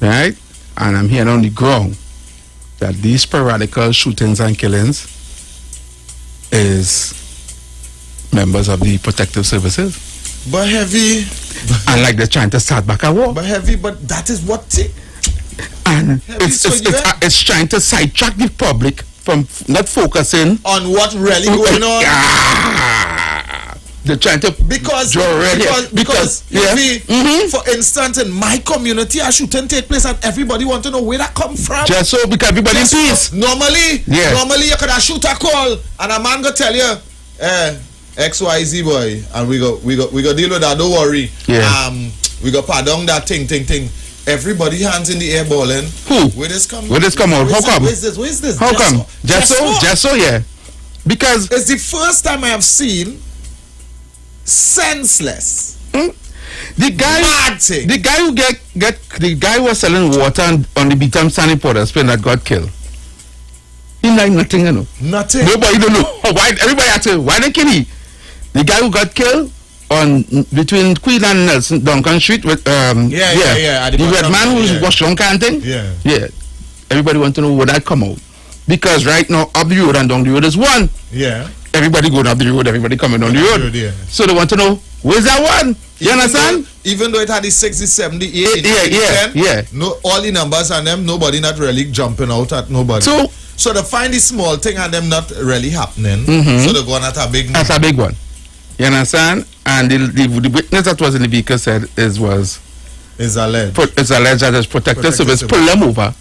right? And I'm hearing on the ground that these sporadical shootings and killings is members of the protective services. But heavy. And like they're trying to start back a war. But heavy, but that is what it. And Heavy, it's trying to sidetrack the public from not focusing on what really going on. They're trying to because yeah. For instance, in my community, a shooting take place and everybody want to know where that come from. Just so because everybody in peace. Normally you could have shoot a call and a man go tell you, XYZ boy, and we go deal with that. Don't worry. Yeah. We go pardon that thing. Everybody hands in the air balling. Who? Where this come? Where this come out? How come? Where's this? How come? Just so, yeah. Because it's the first time I have seen senseless. The guy who was selling water on the Beatam Sandy Porter Spin that got killed. He like nothing, you know. Nothing. Nobody don't know why. Everybody had to. Why they kill him? The guy who got killed on between Queen and Nelson Duncan Street with The red man who was drunk and thing. Yeah. Everybody want to know where that come out because right now up the road and down the road is one. Yeah. Everybody going up the road. Everybody coming down the road. Yeah. So they want to know where's that one. You understand? Even though it had the 60, 70, 80, 10, no, all the numbers and them, nobody not really jumping out at nobody. So they find the small thing and them not really happening. So they're going at a big number. That's a big one. You understand? And the witness that was in the vehicle said is alleged that his protective service pull them over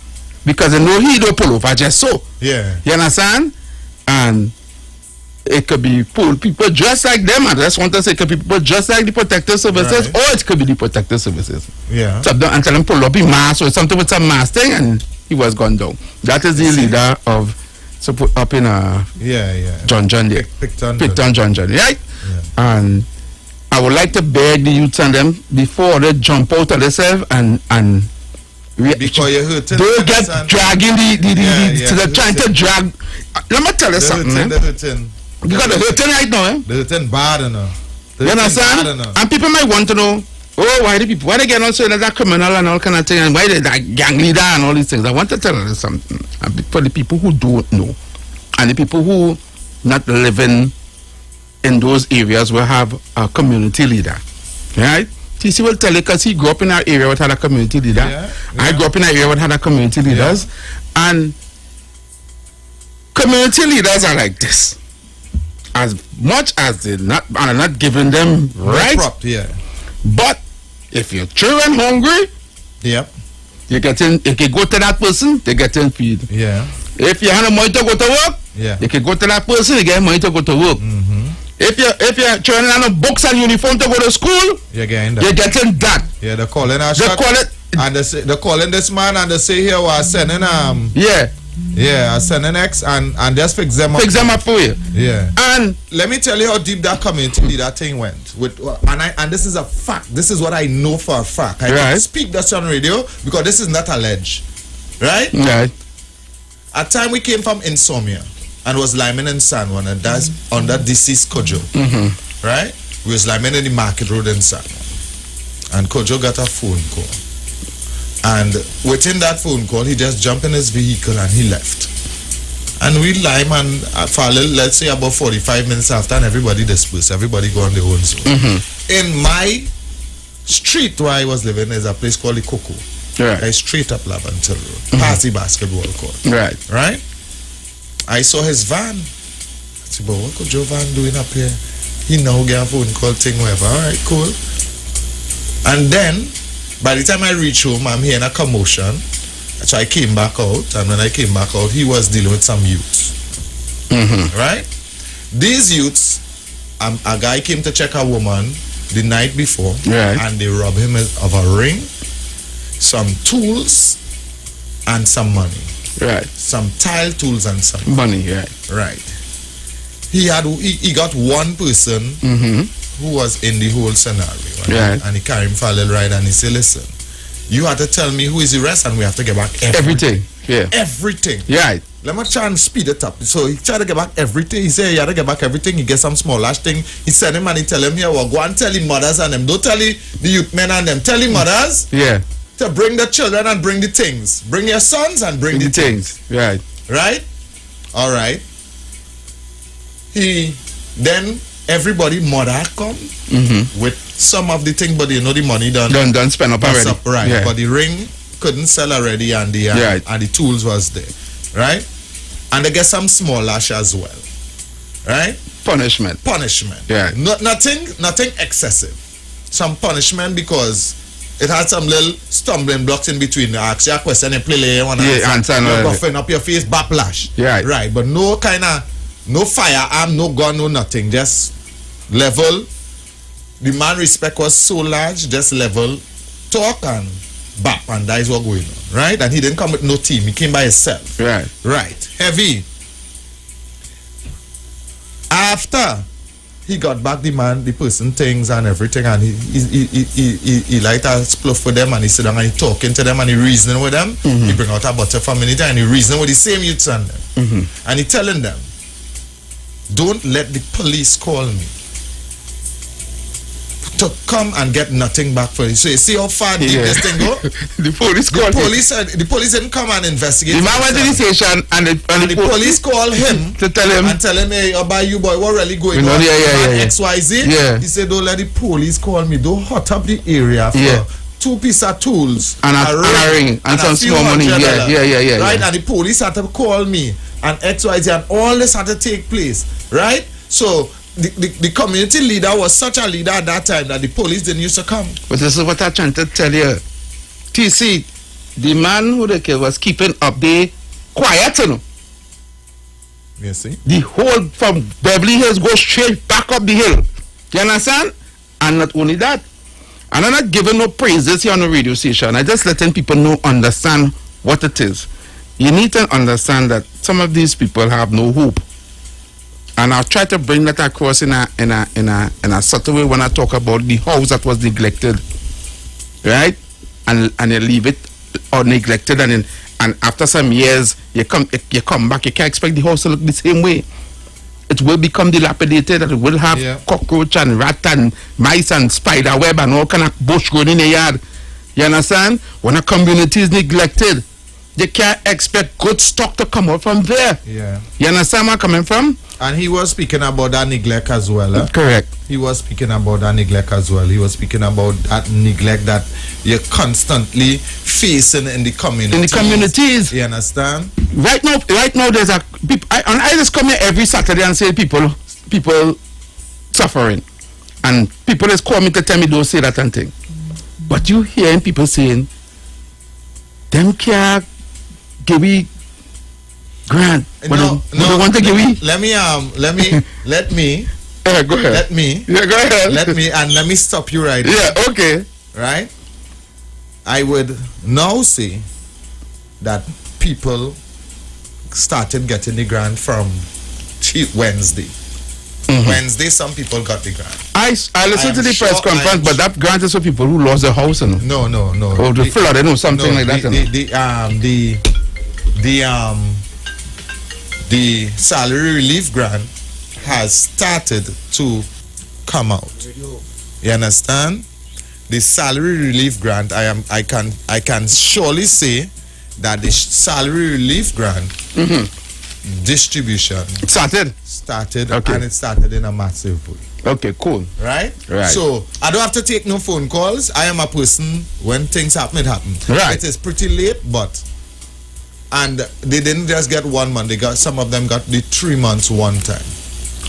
because they know he don't pull over just so. Yeah. You understand? And it could be people just like them. I just want to say it could be people just like the protective services, or it could be the protective services. Yeah. So and tell him pull up in mask or something with some mask thing, and he was gone down. That is the leader of put up in John there. Picton John, right? Yeah. And I would like to beg the youths and them before they jump out of themselves and before you hurt them. Don't get dragging so they're trying to drag. Let me tell you something. Because the hurting right now, The hurting bad enough. You understand? And people might want to know, why they get on so that criminal and all kind of thing, and why they that gang leader and all these things. I want to tell you something. And for the people who don't know, and the people who not living in those areas will have a community leader, right? TC will tell you because he grew up in our area with had a community leader. Yeah. I grew up in an area with had a community leaders, and community leaders are like this. As much as they are not giving them right, but if your children hungry, you get in. If you go to that person, they get in feed. Yeah. If you have money to go to work, you can go to that person, you get money to go to work. If your children have books and uniform to go to school, you're getting that. Yeah, they're calling our shot. And they're calling this man and they say here we're sending I sending X and just fix them up. Fix them up for you. Yeah. And let me tell you how deep that community leader thing went. And this is a fact. This is what I know for a fact. I can speak that on radio because this is not alleged. Right? Right. At time we came from Insomnia and was liming in San Juan and that's under deceased Kojo. Right? We was liming in the market road in San Juan. And Kojo got a phone call. And within that phone call, he just jumped in his vehicle and he left. And we lime and for a little, let's say about 45 minutes after, and everybody dispersed. Everybody go on their own zone. In my street where I was living, there's a place called the Coco. Right. I straight up Lavantel Road, past the basketball court. Right. I saw his van. I said, but what could your van doing up here? He now get a phone call thing, whatever. All right, cool. And then, by the time I reach home, I'm hearing a commotion. So I came back out, and when I came back out, he was dealing with some youths. Right? These youths, a guy came to check a woman the night before, and they robbed him of a ring, some tools, and some money. Right. Some tile tools and some money. Right. He got one person who was in the whole scenario. Right? And he carried him for a little ride and he said, listen, you have to tell me who is the rest and we have to get back everything. Everything. Right. Let me try and speed it up. So he tried to get back everything. He said he had to get back everything. He get some small lash thing. He sent him and he tell him, here, well, go and tell him mothers and them. Don't tell the youth men and them. Tell him mothers. to bring the children and bring the things. Bring your sons and bring the things. Right. Right? All right. Then everybody mother come with some of the thing, but you know the money done spend up already. Right. Yeah. But the ring couldn't sell already, and the tools was there. Right? And they get some small lash as well. Right? Punishment. Yeah. Nothing excessive. Some punishment because it had some little stumbling blocks in between. Ask you a question and play answer. You're buffing up your face, backlash. Yeah. Right. But no firearm, no gun, no nothing. Just level. The man respect was so large, just level, talk and bap, and that is what going on. Right? And he didn't come with no team. He came by himself. Right. Right. Heavy. After he got back the person things and everything, and he light a spliff for them, and he sit down and he talking to them and he reasoning with them. He bring out a butter for a minute and he reasoning with the same youths and them. And he telling them, don't let the police call me to come and get nothing back for you. So you see how far deep this thing go? The police called the police didn't come and investigate. The man went to the station and the police called him to tell him, hey, about you boy, what really going on? XYZ. Yeah. He said, don't let the police call me. Don't hot up the area for 2 pieces of tools and a ring and some small money. Yeah. Right? And the police had to call me and XYZ, and all this had to take place. Right? So the community leader was such a leader at that time that the police didn't used to come. But this is what I'm trying to tell you. TC, the man who they killed was keeping up the quiet, you know. You see? The whole from Beverly Hills goes straight back up the hill. You understand? And not only that, and I'm not giving no praises here on the radio station. I'm just letting people know, understand what it is. You need to understand that some of these people have no hope. And I'll try to bring that across in a subtle way when I talk about the house that was neglected, right? And you leave it or neglected, and after some years you come back. You can't expect the house to look the same way. It will become dilapidated, and it will have cockroach and rat and mice and spider web and all kind of bush growing in the yard. You understand? When a community is neglected, you can't expect good stock to come out from there. Yeah. You understand where I'm coming from? And he was speaking about that neglect as well. Correct. He was speaking about that neglect as well. He was speaking about that neglect that you're constantly facing in the community. In the communities. You understand? Right now there's I just come here every Saturday and say people suffering. And people just call me to tell me don't say that and thing. But you hearing people saying, them can't give me grant. No, want to give me. Let me go ahead. Go ahead. Let me stop you right there. Yeah, okay. Right? I would now say that people started getting the grant from Wednesday. Wednesday, some people got the grant. I listened to the press conference, but that grant is for people who lost their house. No. Or the flood, something like that. The salary relief grant has started to come out. You understand? The salary relief grant, I can surely say that the salary relief grant distribution started, okay. And it started in a massive way. Okay, cool. Right? So I don't have to take no phone calls. I am a person, when things happen, it happens. Right. It is pretty late, and they didn't just get 1 month. Some of them got the 3 months one time.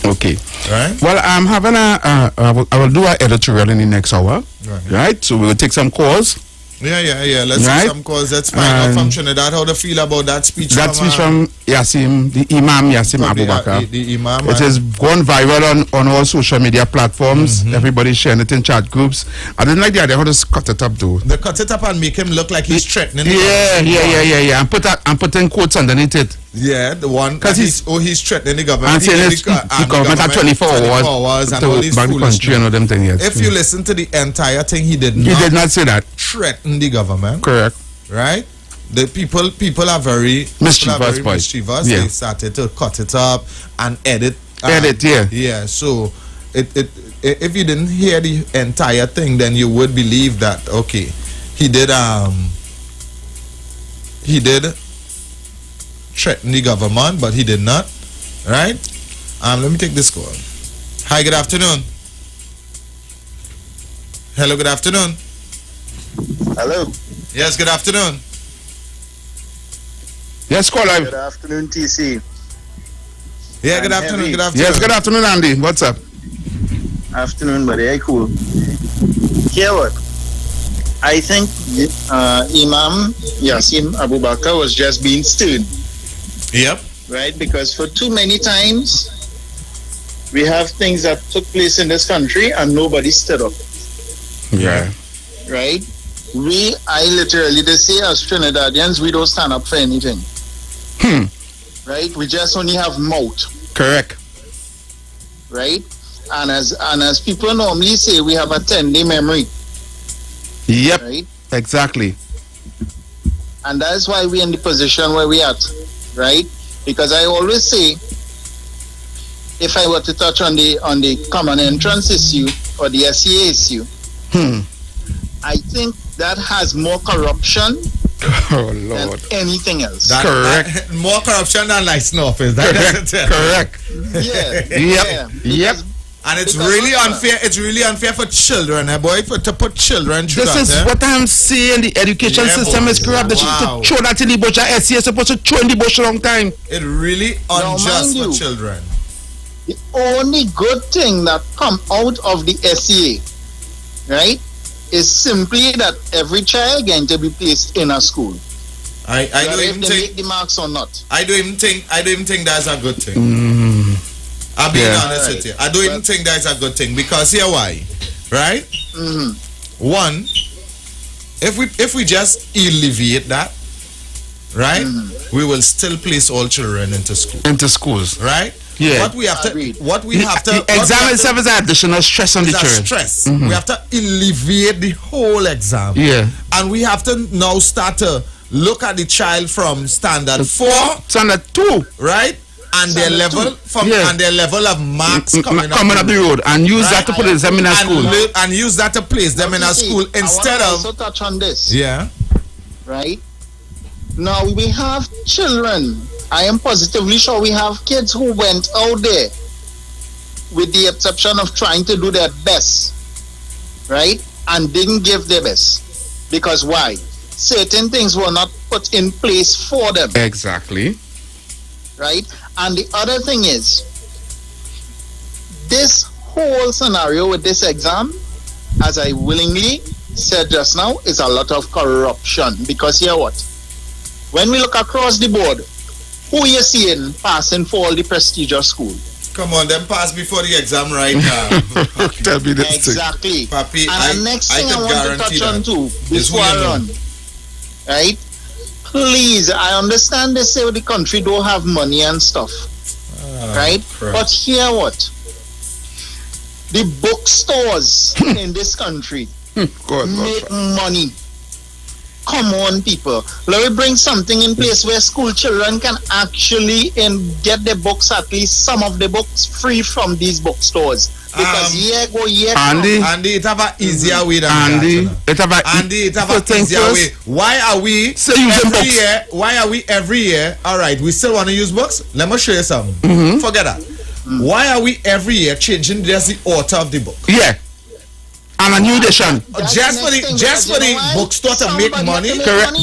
Okay. Right. Well, I'm having I will do an editorial in the next hour. Right. So we will take some calls. Yeah. Let's do some calls. Let's find out from Trinidad how they feel about that speech. That speech from Yassim, the Imam Yassim Abubakar. The Imam. It has gone viral on all social media platforms. Everybody's sharing it in chat groups. I didn't like the idea how to cut it up though. They cut it up and make him look like he's threatening. Yeah. And putting quotes underneath it. Yeah, the one because he's threatening the government. And saying the government had 24 hours and all these back the country and all them things. Yes. If you listen to the entire thing, he did not say that. Threaten the government. Correct. Right? The people are very mischievous. Yeah. They started to cut it up and edit. Yeah. So if you didn't hear the entire thing, then you would believe that he did threaten the government, but he did not. Right? Let me take this call. Hi, good afternoon. Hello, good afternoon. Hello. Yes, good afternoon. Yes, call live. Good afternoon, TC. Yeah, good afternoon. Good afternoon. Yes, good afternoon, Andy. What's up? Afternoon, buddy. Hey, cool. Here what? I think Imam Yassim Abu Bakr was just being stern. Yep. Right? Because for too many times, we have things that took place in this country and nobody stood up. Yeah. Right? I literally, they say as Trinidadians, we don't stand up for anything. Right? We just only have mouth. Correct. Right? And as people normally say, we have a 10-day memory. Yep. Right? Exactly. And that's why we're in the position where we're at. Right? Because I always say, if I were to touch on the common entrance issue or the SEA issue, I think that has more corruption than anything else. Correct. More corruption than license office. Correct. Yep. And it's really unfair. It's really unfair for children, boy, to put children through this that. This is what I'm saying. The education system is corrupt. Wow. To throw that in the bush. SC is supposed to throw in the bush a long time. It really unjust for children. The only good thing that come out of the SEA, right, is simply that every child going to be placed in a school. I don't even think make the marks or not. I don't even think that's a good thing. I'll be honest with you. I don't even think that's a good thing because here why, right? One, if we just alleviate that, right, we will still place all children into schools, right? Yeah. What we have to the exam itself is additional stress on the children. Stress. We have to alleviate the whole exam. Yeah. And we have to now start to look at the child from standard 4, standard 2, right? And their level and their level of marks coming up the road, and use that to put them in a school, and use that to place them in a school instead of. Also touch on this. Yeah. Right. Now we have children. I am positively sure we have kids who went out there with the exception of trying to do their best, right, and didn't give their best because why? Certain things were not put in place for them. Exactly. Right? And the other thing is, this whole scenario with this exam, as I willingly said just now, is a lot of corruption. Because here what? When we look across the board, who you seeing passing for all the prestigious school? Come on, them pass before the exam right now. Tell me this exactly. Thing. Papi, and the next thing I want to touch on too, before I run, right? Please, I understand they say the country don't have money and stuff, right? Crap. But hear what? The bookstores in this country make money. Come on, people. Let me bring something in place where school children can actually get the books, at least some of the books, free from these bookstores. Because Andy, it have an easier way than Andy, it have an easier way. Why are we every year? All right, we still want to use books. Let me show you something. Forget that. Why are we every year changing just the author of the book? Yeah. And a new edition. Just for the bookstore to make money. Correct.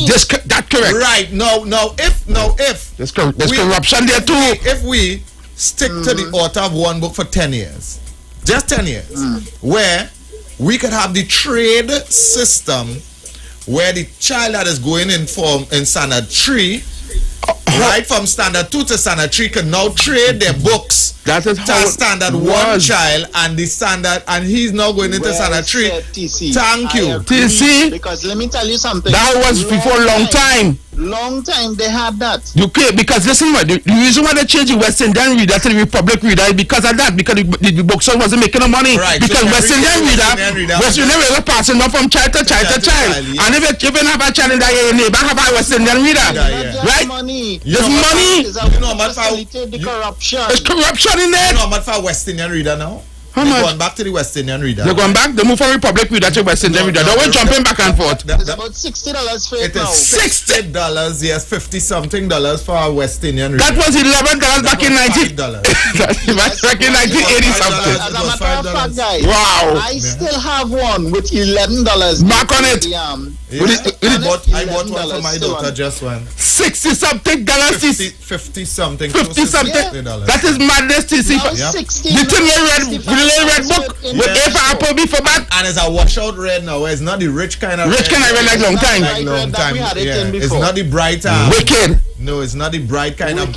That correct. Right. If there's corruption there too. If we stick to the author of one book for 10 years, just 10 years, where we could have the trade system where the child that is going in standard 3, right from standard 2 to standard 3 can now trade their books that is how to standard 1 child and the standard, and he's now going into standard 3. Thank you. TC. Because let me tell you something. That was before a long time. Long time they had that. You can't, because listen, the reason why they changed the West Indian reader to the Republic reader is because of that, because the bookstore wasn't making no money. Right. Because So West Indian reader was passing on from child to child to child. Yeah. And if you have a child in that your neighbor have a West Indian reader, right? There's money. The corruption. There's corruption in there. You know how much for West Indian reader now? How much? Going back to the West Indian reader. They're going back? They move from Republic reader to West Indian reader. They were jumping back and forth. It's about $60 for it now. $60, yes, $50-something for our West Indian reader. That was $11 back in 1980 something. As a matter of fact, guys, wow. I still have one with $11. Mark on it. I bought one for my daughter just one. $60-something. 50-something. 50-something. That is madness to see. The thing red book with A for apple, B for bat. And it's a washout red now. It's not the rich kind of rich kind of red like long time. It's not the bright. Wicked. No, it's not the bright kind of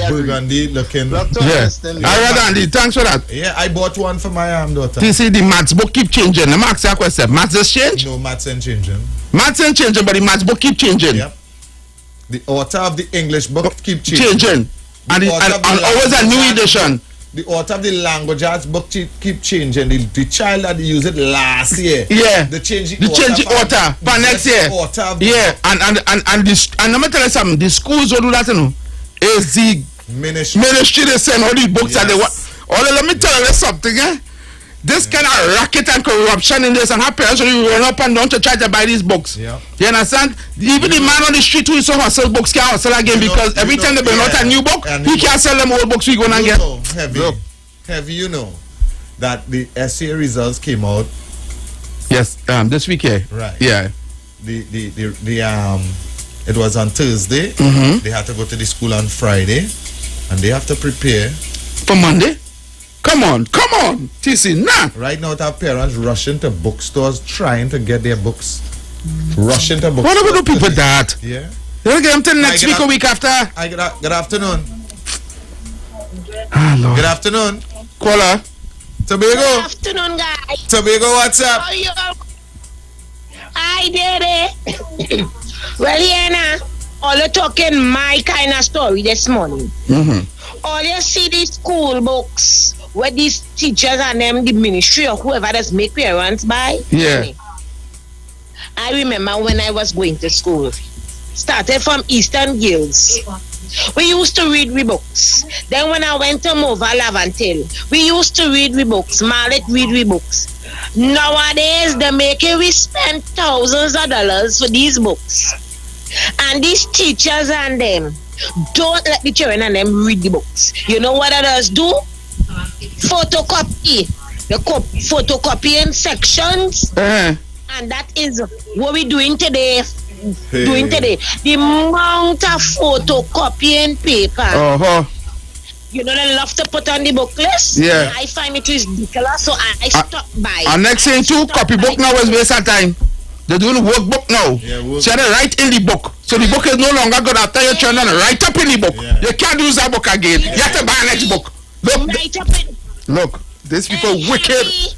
burgundy looking. Yeah. I read Andy. Thanks for that. Yeah, I bought one for my daughter. You see, the maths book keep changing. Let me ask you a question. Maths has changed? No, maths ain't changing. Maths ain't changing, but the maths book keep changing. Yep. The author of the English book keep changing. And always a new edition. The author of the language arts book keep changing. The child that used it last year. Yeah. They change the author for next year. Yeah. And let me tell you something. The schools will do that, you know. Is the ministry they send all these books and they want. Let me tell you something, eh? This kind of racket and corruption in this, and her parents will run up and down to try to buy these books. Yeah. You understand? Even the man on the street who is so hustle books can't hustle again because every time they bring out a new book, he can't sell them old books we go and get. Heavy, you know that the essay results came out. Yes, this week here. Right. Yeah. It was on Thursday. Mm-hmm. They had to go to the school on Friday, and they have to prepare for Monday. Come on, TC, nah. Right now, our parents rushing to bookstores trying to get their books. Rushing to bookstores. What do people do that? Yeah. They'll get them till next week or week after. Good afternoon. Lord. Good afternoon. Caller. Tobago. Good afternoon, guys. Tobago, what's up? How you? I did it. Well, Yana, all you talking my kind of story this morning. Mm-hmm. All you see these school books where these teachers and them, the ministry or whoever does make parents buy. Yeah. I remember when I was going to school. Started from Eastern Guilds. We used to read we books. Then when I went to Mova Lavantil, we used to read we books. Mallet read we books. Nowadays, they're making we spend thousands of dollars for these books. And these teachers and them don't let the children and them read the books. You know what others do? Photocopy. The photocopying sections. Uh-huh. And that is what we're doing today. The amount of photocopying paper. Uh-huh. You know they love to put on the book list. Yeah. I find it ridiculous, so I stopped by. And next thing too, copybook now is waste of time. They're doing workbook now. Yeah, so they write in the book. So the book is no longer good after your children write up in the book. Yeah. You can't use that book again. You have to buy a next book. Look, these people wicked.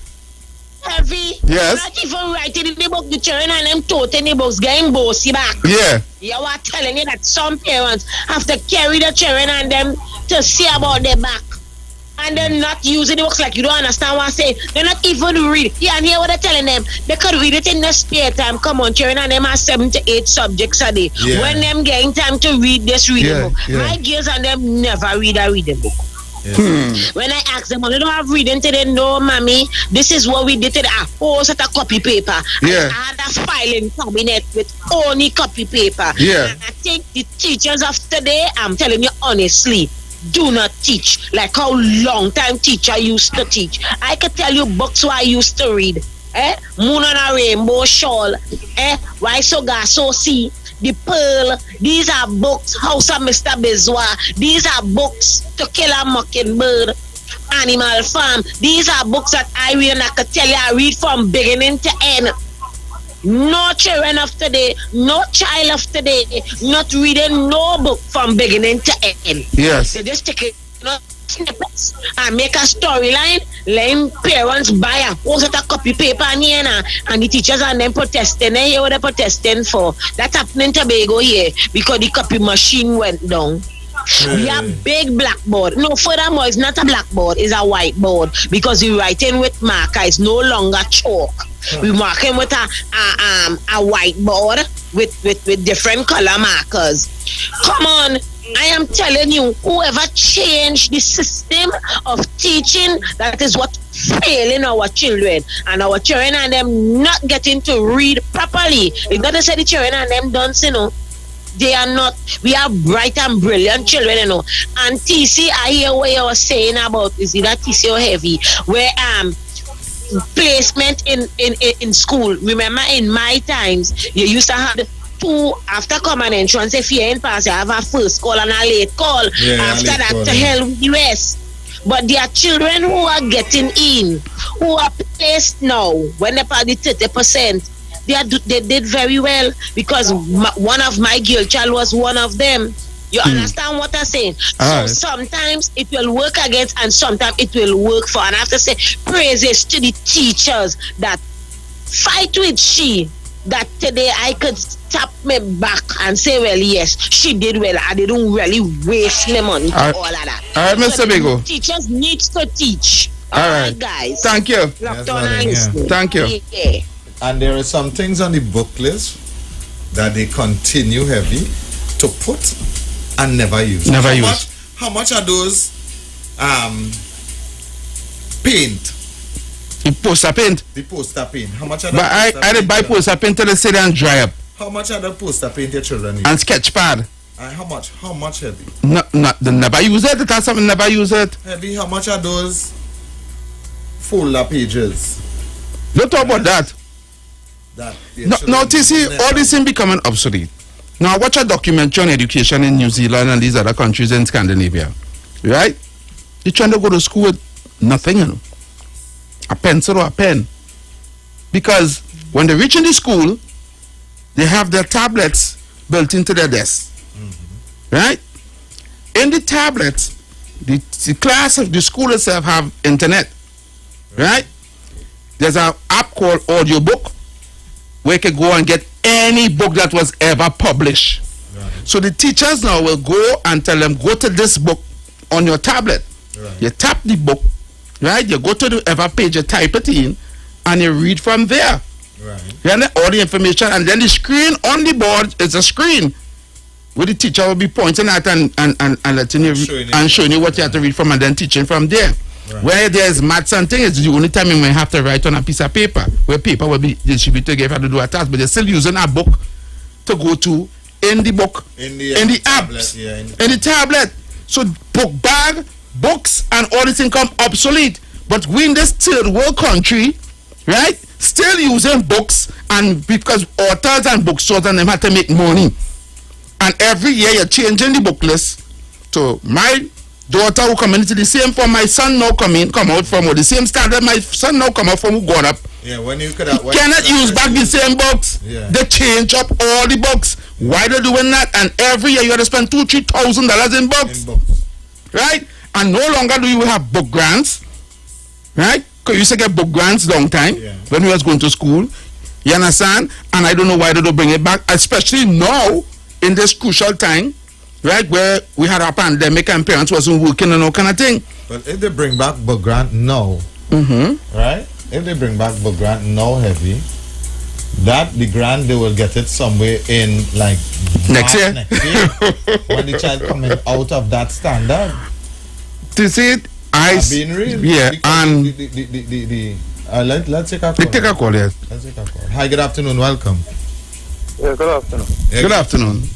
Heavy. Yes. Not even writing in the book, the children and them toting the books, getting bossy back. Yeah. You are telling you that some parents have to carry the children and them to see about their back. And they're not using the books like you don't understand what I'm saying. They're not even reading. Yeah, and here what they're telling them. They could read it in their spare time. Come on, children and them have 7 to 8 subjects a day. Yeah. When them getting time to read this reading book. Yeah. My girls and them never read a reading book. When I ask them, they don't have reading today. No, mommy, this is what we did today. A whole set of copy paper. Yeah. I had a filing cabinet with only copy paper. Yeah. And I think the teachers of today, I'm telling you honestly, do not teach like how long time teacher used to teach. I could tell you books what I used to read. Moon on a Rainbow Shawl. Why So Ga So See. The Pearl. These are books. House of Mr. Bizwa. These are books. To Kill a Mockingbird. Animal Farm. These are books that I read and I could tell you I read from beginning to end. No children of today, no child of today, not reading no book from beginning to end. Yes. They just take it, snippets and make a storyline, letting parents buy a whole set of copy paper and the teachers and them protesting. They hear what they're protesting for. That's happening in Tobago here because the copy machine went down. We have big blackboard. No, furthermore, it's not a blackboard, it's a whiteboard because we're writing with marker. It's no longer chalk. We're marking with a whiteboard with different color markers. Come on, I am telling you, whoever changed the system of teaching, that is what failing our children. And our children and them not getting to read properly. It's not to say the children and them don't, they are not. We are bright and brilliant children, And TC, I hear what you were saying about, is that TC or heavy, where placement in school. Remember in my times, you used to have the 2 after common entrance. If you're in pass, you have a first call and a late call. After that, to hell with the rest. But there are children who are getting in, who are placed now. When they pass the 30%, they did very well, because one of my girl child was one of them. You understand what I'm saying? So sometimes it will work against, and sometimes it will work for. And I have to say praises to the teachers that fight with she. That today I could tap me back and say, well, yes, she did well. I didn't really waste my money for all of that. All right, Mr. Bigo. Teachers need to teach. All right, guys. Thank you. Thank you. Yeah. And there are some things on the book list that they continue heavy to put and never use. How much are those paint? The poster paint. How much are But I did buy poster paint till they sit and dry up. How much are the poster paint your children need? And sketch pad. How much heavy? They never use it. That's something never use it. Heavy, how much are those folder pages? Don't talk about that. No, TC, all these things becoming obsolete. Now, I watch a documentary on education in New Zealand and these other countries in Scandinavia. Right? You're trying to go to school with nothing, A pencil or a pen. Because when they reach in the school, they have their tablets built into their desk. Right? In the tablets, the class of the school itself have internet. Right? There's an app called Audiobook, where you can go and get any book that was ever published. Right. So the teachers now will go and tell them, go to this book on your tablet. Right. You tap the book, right? You go to the ever page, you type it in, and you read from there. Right. You know, all the information, and then the screen on the board is a screen where the teacher will be pointing at and letting you and showing you what you have to read from, and then teaching from there. Right. Where there's maths and things, it's the only time you may have to write on a piece of paper, where paper will be distributed if you have to do a task, but they're still using a book to go to in the book, in the apps, in the tablet. So book bag, books, and all this thing come obsolete. But we in this third world country, right, still using books, and because authors and bookstores and them have to make money. And every year you're changing the book list. So my daughter who come into the same form my son now come out from, or the same standard my son now come out from, who gone up. Yeah, when you could cannot use back the same books. Yeah. They change up all the books. Why they doing that? And every year you have to spend $2,000-$3,000 in books. Right? And no longer do you have book grants. Right? Because you used to get book grants long time when we was going to school. You understand? And I don't know why they don't bring it back, especially now in this crucial time. Right, where we had a pandemic and parents wasn't working and all kind of thing. But if they bring back book grant now, right? If they bring back book grant now heavy, that the grant they will get it somewhere in like next year when the child coming out of that standard. To see it, being real. Yeah, and let's take a call. Take a call, yes. Let's take a call. Hi, good afternoon. Welcome. Yeah, good afternoon. Good afternoon.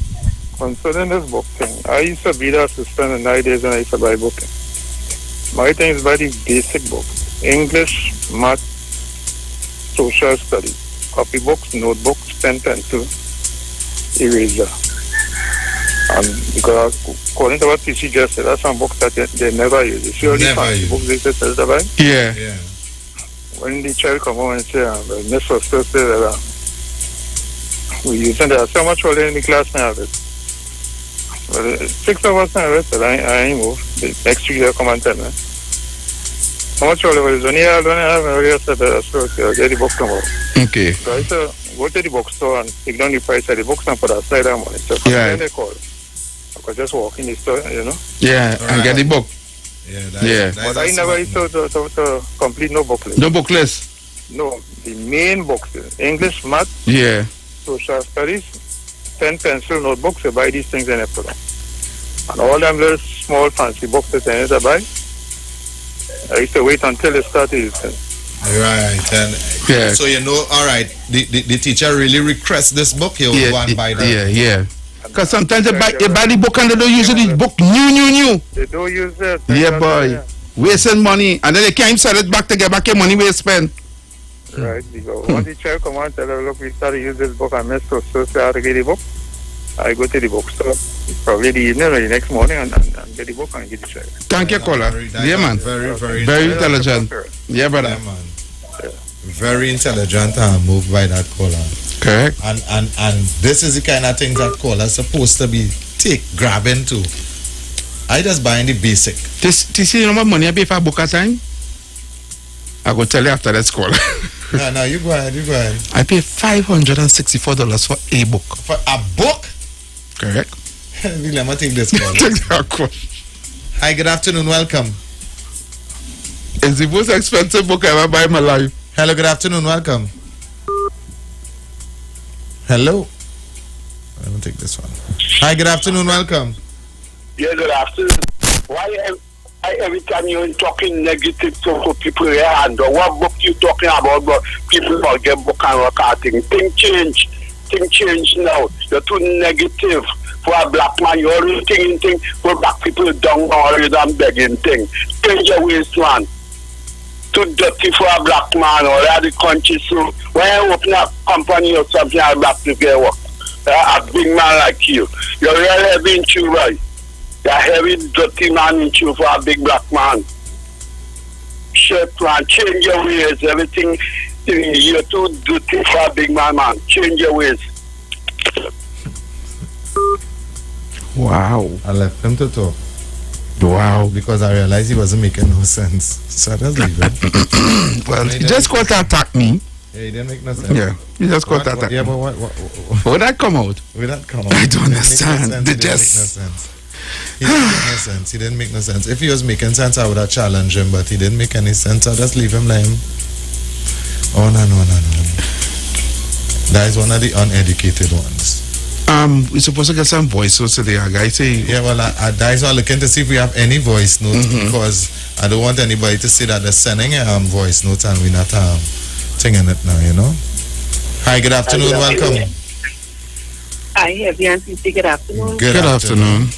Concerning this book thing, I used to be the assistant in 9 days when I used to buy booking. My thing is buy the basic books. English, math, social studies, copy books, notebooks, pen, pencil, eraser. And because according to what TC just said, there are some books that they never use. You see all the fancy books they say to buy? Yeah. When the child come home and say, Miss was still there, we using that. So much already in the class now have it. Well, 6 of us now, so I ain't move. The next week they'll come and tell me. How much all over is only I don't have a said get the book tomorrow. Okay. So I said, go to the bookstore and take down the price of the books and put aside that money. So then they call. I could just walk in the store, Yeah, and get the book. Yeah. But I never used to complete no book list. No book list? No, the main books, English, math, yeah, social studies, pen, pencil, notebooks, you buy these things and I put them. And all them little small fancy books that I used to buy, I used to wait until it started using. Right, and Yeah. so all right, the teacher really requests this book, he'll go and buy that. Yeah. Because sometimes you buy the book and they don't use the book new. They don't use it. Yeah, boy. Wasting money. And then they can't sell it back to get back your money we spent. Right, because one teacher come and tell her, look, we started to use this book, I missed so I had to get the book. I go to the bookstore, probably the evening or the next morning, and get the book and get the check. Thank you, caller. Yeah, man. Very intelligent. Yeah, brother. Yeah, man. Very intelligent and moved by that caller. Correct. And this is the kind of things that callers supposed to be grabbing to. I just buying the basic. This you know what money I pay for a book at time? I go tell you after this call. No, you go ahead. I pay $564 for a book. For a book? Correct. Let me take this call. Take that call. Hi, good afternoon, welcome. It's the most expensive book I ever buy in my life. Hello, good afternoon, welcome. Hello. Let me take this one. Hi, good afternoon, welcome. Yeah, good afternoon. Why every time you're talking negative to people here, and what book you talking about, but people forget book and recording. Thing change now. You're too negative for a black man. You're always thinking for black people down or than begging thing. Change your ways, man. Too dirty for a black man or the country. So when you open a company or something, a black people get work. A big man like you. You're really heavy in you, right? You're a heavy, dirty man in you for a big black man. Shit, man. Change your ways. Everything. You're too dirty for a big man. Change your ways. Wow. I left him to talk. Wow. Because I realized he wasn't making no sense. So I just leave him. Well, he just called to attack me. Yeah, he didn't make no sense. Yeah, he just called to attack me. Yeah, but what? Would that come out? Would that come out? I don't understand. He didn't make no sense. If he was making sense, I would have challenged him, but he didn't make any sense. I just leave him like him. Oh, no. That is one of the uneducated ones. We're supposed to get some voice notes today. A guy say, yeah, well, that is all looking to see if we have any voice notes because I don't want anybody to say that they're sending voice notes and we're not singing it now, you know. Hi, good afternoon, welcome. Hi, Auntie. Good afternoon. Good afternoon.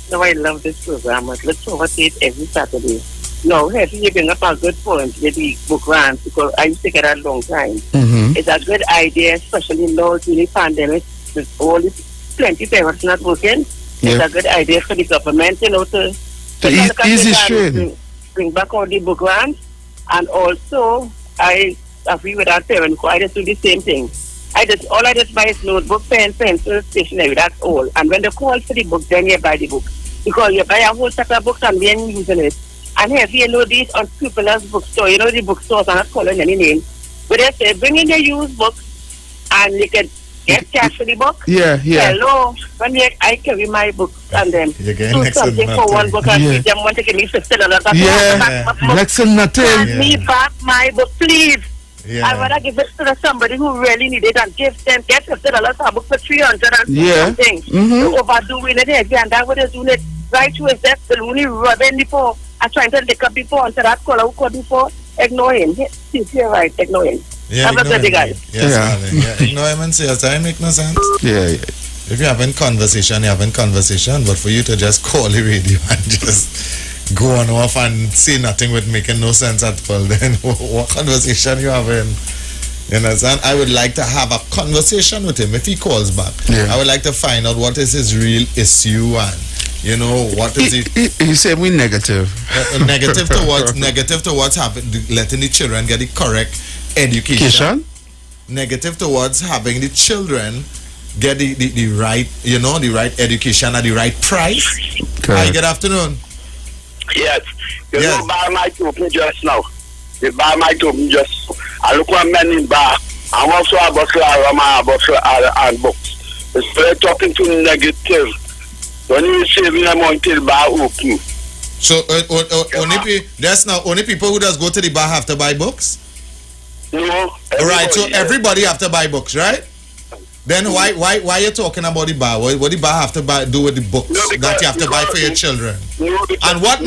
No, I love this program. I look forward to it every Saturday. No, you bring up a good point with the book grants because I used to get a long time. It's a good idea, especially now during the pandemic. With all this plenty of parents not working, it's a good idea for the government, you know, to easy straight. Bring back all the book grants. And also, I agree with our parents. I just do the same thing. All I just buy is notebook, pen, pencil, stationery. That's all. And when they call for the book, then you buy the book because you buy a whole set of books and then using it. And have you know these unscrupulous bookstore? You know the bookstores are not calling any name, but they say bring in your used books and you can get cash for the book. Yeah. Hello, when I carry my books and then do something for one book and give them want to give me $50. Next to nothing. Hand me back my book, please. I rather give it to somebody who really need it and get $50 for a book for $300 and something. Overdoing it again, and that would have done it right to his death. The only rubbing before. I tried to lick up before and said that caller who called before. Ignore him. You're right. Ignore him. Have a good day, guys. Yes, ignore him and say yes. That make no sense. Yeah. If you're having conversation, you're having conversation. But for you to just call the radio and just go on off and say nothing with making no sense at all, then what conversation you having? You understand? I would like to have a conversation with him if he calls back. I would like to find out what is his real issue and you know what is it? He said we negative. Negative towards having letting the children get the correct education. Negative towards having the children get the right, you know, the right education at the right price. Hi, good afternoon. Yes. You know, buy my open just now. You buy my open just. I look at men in bar. I'm also a bottle and books. It's talking to negative. When you saving them until bar open. So only people who does go to the bar have to buy books? No. Alright, so everybody have to buy books, right? Then why you talking about the bar? What the bar have to do with the books that you have to buy for your children? And what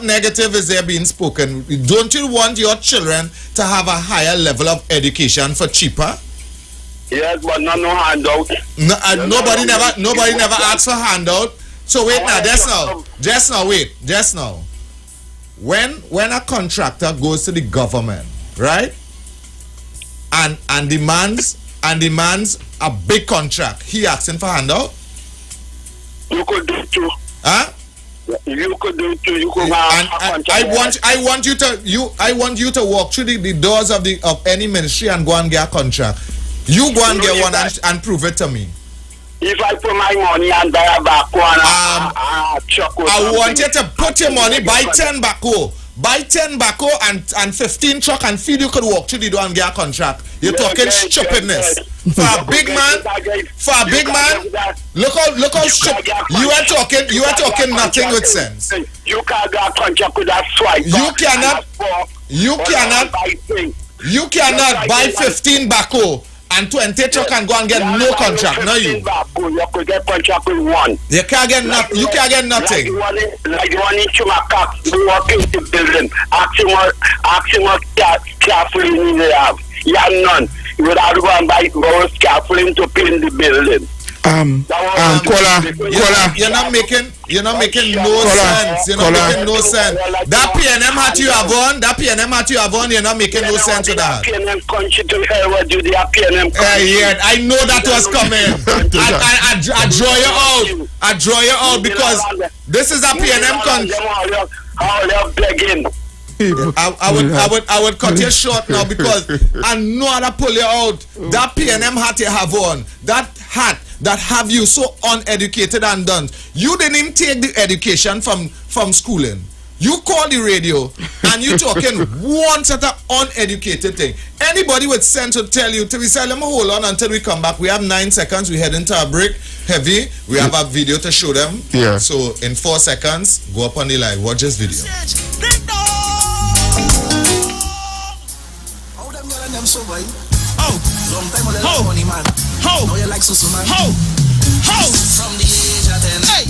negative is there being spoken? Don't you want your children to have a higher level of education for cheaper? Yes, but no handout. Nobody never asked for handout. So wait now, just now. When a contractor goes to the government, right, and demands a big contract, he asking for handout. You could do it too. Huh? You could do it too. You could I want you to walk through the doors of any ministry and go and get a contract. You go and get one and prove it to me. If I put my money and buy a backhoe I want you to put your money, buy 10 backhoe. Buy 10 backhoe and 15 truck and feel you could walk through the door and get a contract. You're talking stupidness. For a big man, look how stupid. You are talking nothing with sense. You can't get a contract with that swipe. You cannot buy 15 backhoe and 20 truck and go and get no contract. No, you could get contract with one. You can't get nothing. You can't get nothing. Like the one in Chumaka, who walk into the building, ask him what scaffolding they have. You have none. You would have to go and buy scaffolding to paint the building. Kola. You're not making no sense. You're not making no sense. That PNM hat you have on, you're not making no sense with that. PNM country to hell, what do they have PNM country? Yeah, I know that was coming. I draw you out because this is a PNM country. How they're begging. I would cut you short now because I know how to pull you out. That PNM hat you have on, that hat that have you so uneducated and done. You didn't even take the education from schooling. You call the radio and you talking one set of uneducated thing. Anybody with sense would tell you, to be said, let me hold on until we come back. We have 9 seconds. We head into a break. Heavy. We have a video to show them. Yeah. So in 4 seconds, go up on the live. Watch this video. How you like so man? How? From the age of 10, hey,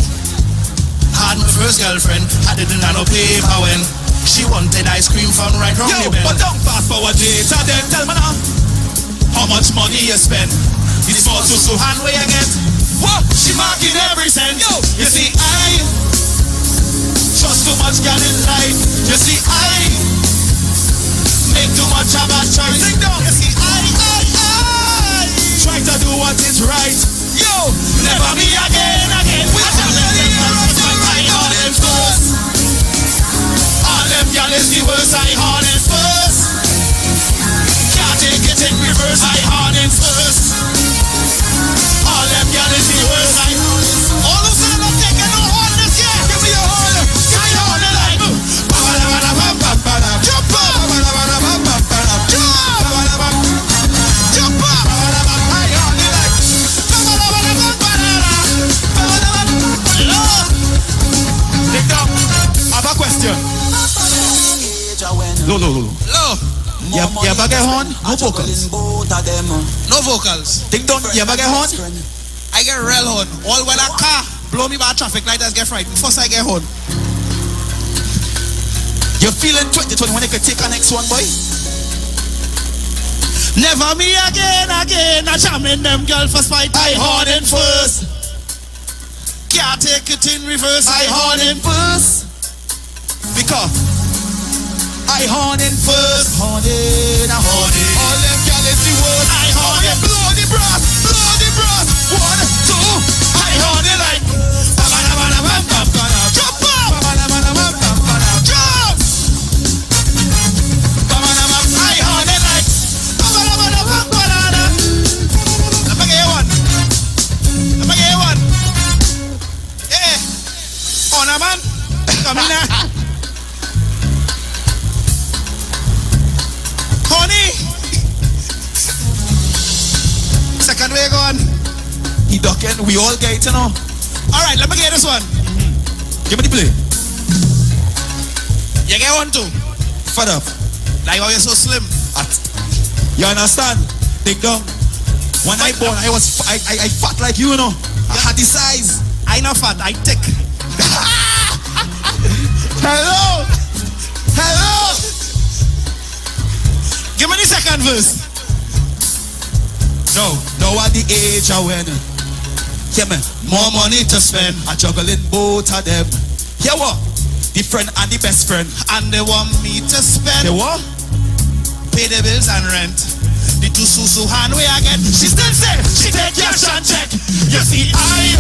had my first girlfriend. I didn't have no paper when she wanted ice cream from right round the bend. But don't fast forward later, then tell me now how much money you spend. It's for so hand where you get. What? She marking every cent. Yo, you see I trust too much girl in life. You see I make too much of a choice. You see I try to do what is right. Yo, never me again. We shall let them I on them first. All them y'all is the worst. I on them first. Can't take it in reverse. I on them first. All them y'all is the worst. I on them first. All who say not taking no hold this year, give me a hold. I on the line. Jump up. Jump up. I have a question. No. You ever get horn? No vocals. No vocals. Ding dong. You ever get horn? I get real horn. All when a car blow me by a traffic light, I get frightened. First I get horn. You feeling 2020 when you can take a next one, boy? Never me again. I jamming them girl for spite. I horn in first. Can't take it in reverse. I horn in first. Because I horn in first. Horn in. All them girl is the worst. I horn in. Blow the brass. 1, 2. I horn in like jump up. Jump. I horn in like let me get one. Yeah. On a man. Come in now. Honey. Second way gone. He ducking. We all get it, you know. Alright, let me get this one. Give me the play. You get one too. Fed up. Like how you're so slim. You understand? Dig down. When I born, I fat like you know. I had the size. I not fat, I thick. Hello. Give me the second verse. Now at the age I went, yeah man, more money to spend. I juggling both of them. Yeah what? The friend and the best friend, and they want me to spend. They what? Pay the bills and rent. The two susu hand way I get. She still say she take cash and check. You see hey,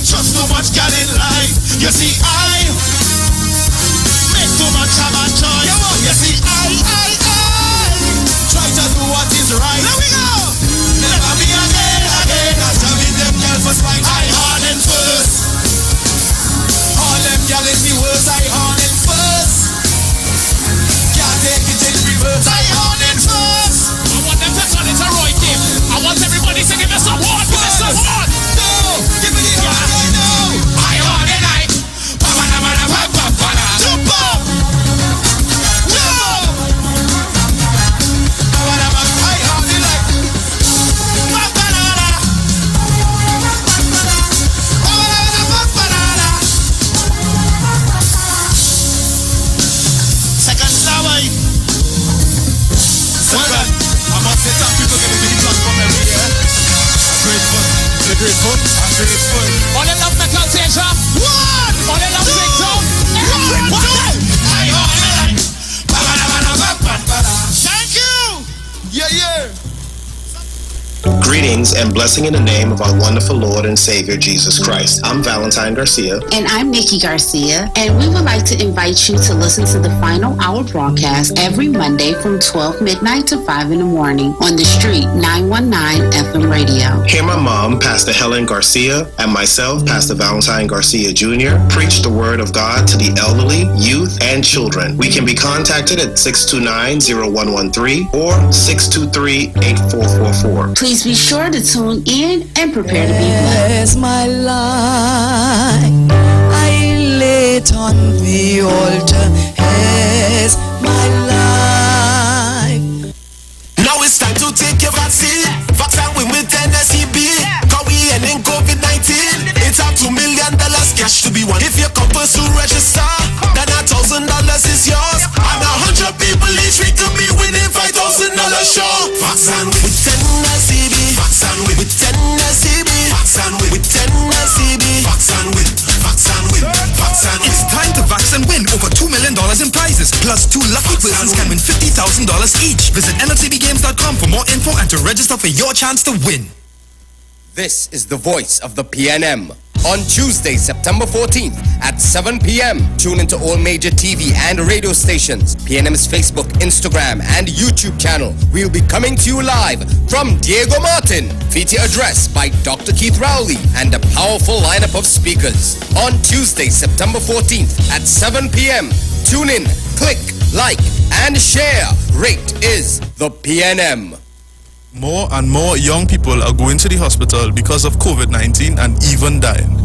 trust too much girl in life. You see make too much of a choice. You see try to do what is right. There we go. Never be again. I tell me them girls for spite. I hard and first. All them girls in the worst. I hard and first. Can't take it in reverse. I hard and first. I want them to turn it to Roy Kim. I want everybody to give us some hard. Give us some hard. No, give me the hard. I know. I hard and I. Jump up. Grateful. All the love metal Tasia. One. All the love TikTok. Thank you. Yeah. Greetings and blessing in the name of our wonderful Lord and Savior Jesus Christ. I'm Valentine Garcia. And I'm Nikki Garcia. And we would like to invite you to listen to the Final Hour broadcast every Monday from 12 midnight to 5 in the morning on the street 919 FM radio. Hear my mom, Pastor Helen Garcia, and myself, Pastor Valentine Garcia Jr., preach the word of God to the elderly, youth, and children. We can be contacted at 629-0113 or 623-8444. Please be sure to tune in and prepare to be blessed. My life, I lay it on the altar. Here's my life. Now it's time to take your vaccine. Vaccine with NSEB. Cause we ending COVID-19. It's up $2 million cash to be won. If you come first to register, then $1,000 is yours. And 100 people each week could be winning $5,000 sure. Vaccine with NSEB. Vaccine with NSEB. Vaccine with NSEB. Vaccine with. It's time to vaccine win over $2 million in prizes. Plus 2 lucky persons can win $50,000 each. Visit nlcbgames.com for more info and to register for your chance to win. This is the voice of the PNM. On Tuesday, September 14th at 7 p.m. Tune into all major TV and radio stations, PNM's Facebook, Instagram, and YouTube channel. We'll be coming to you live from Diego Martin. Feature address by Dr. Keith Rowley and a powerful lineup of speakers. On Tuesday, September 14th at 7 p.m. Tune in, click, like, and share. Rate is the PNM. More and more young people are going to the hospital because of COVID-19 and even dying.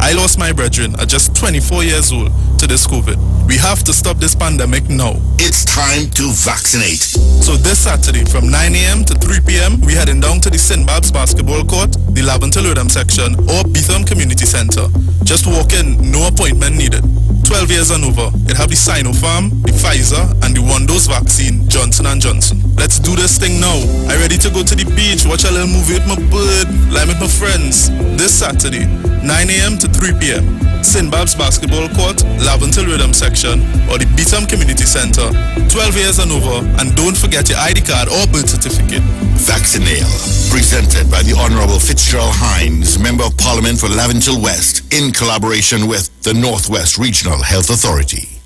I lost my brethren at just 24 years old to this COVID. We have to stop this pandemic now. It's time to vaccinate. So this Saturday from 9 a.m. to 3 p.m. we heading down to the St. Babs basketball court, the Laventille Rodham section, or Betham Community Center. Just walk in, no appointment needed. 12 years and over, it have the Sinopharm, the Pfizer, and the one-dose vaccine, Johnson & Johnson. Let's do this thing now. I ready to go to the beach, watch a little movie with my bird, lie with my friends. This Saturday, 9 a.m. to 3 p.m. St. Babs Basketball Court, Laventille Rodham section, or the Betham Community Center. 12 years and over, and don't forget your ID card or birth certificate. Vaccinale, presented by the Honorable Fitzgerald Hines, Member of Parliament for Laventille West, in collaboration with the Northwest Regional Health Authority.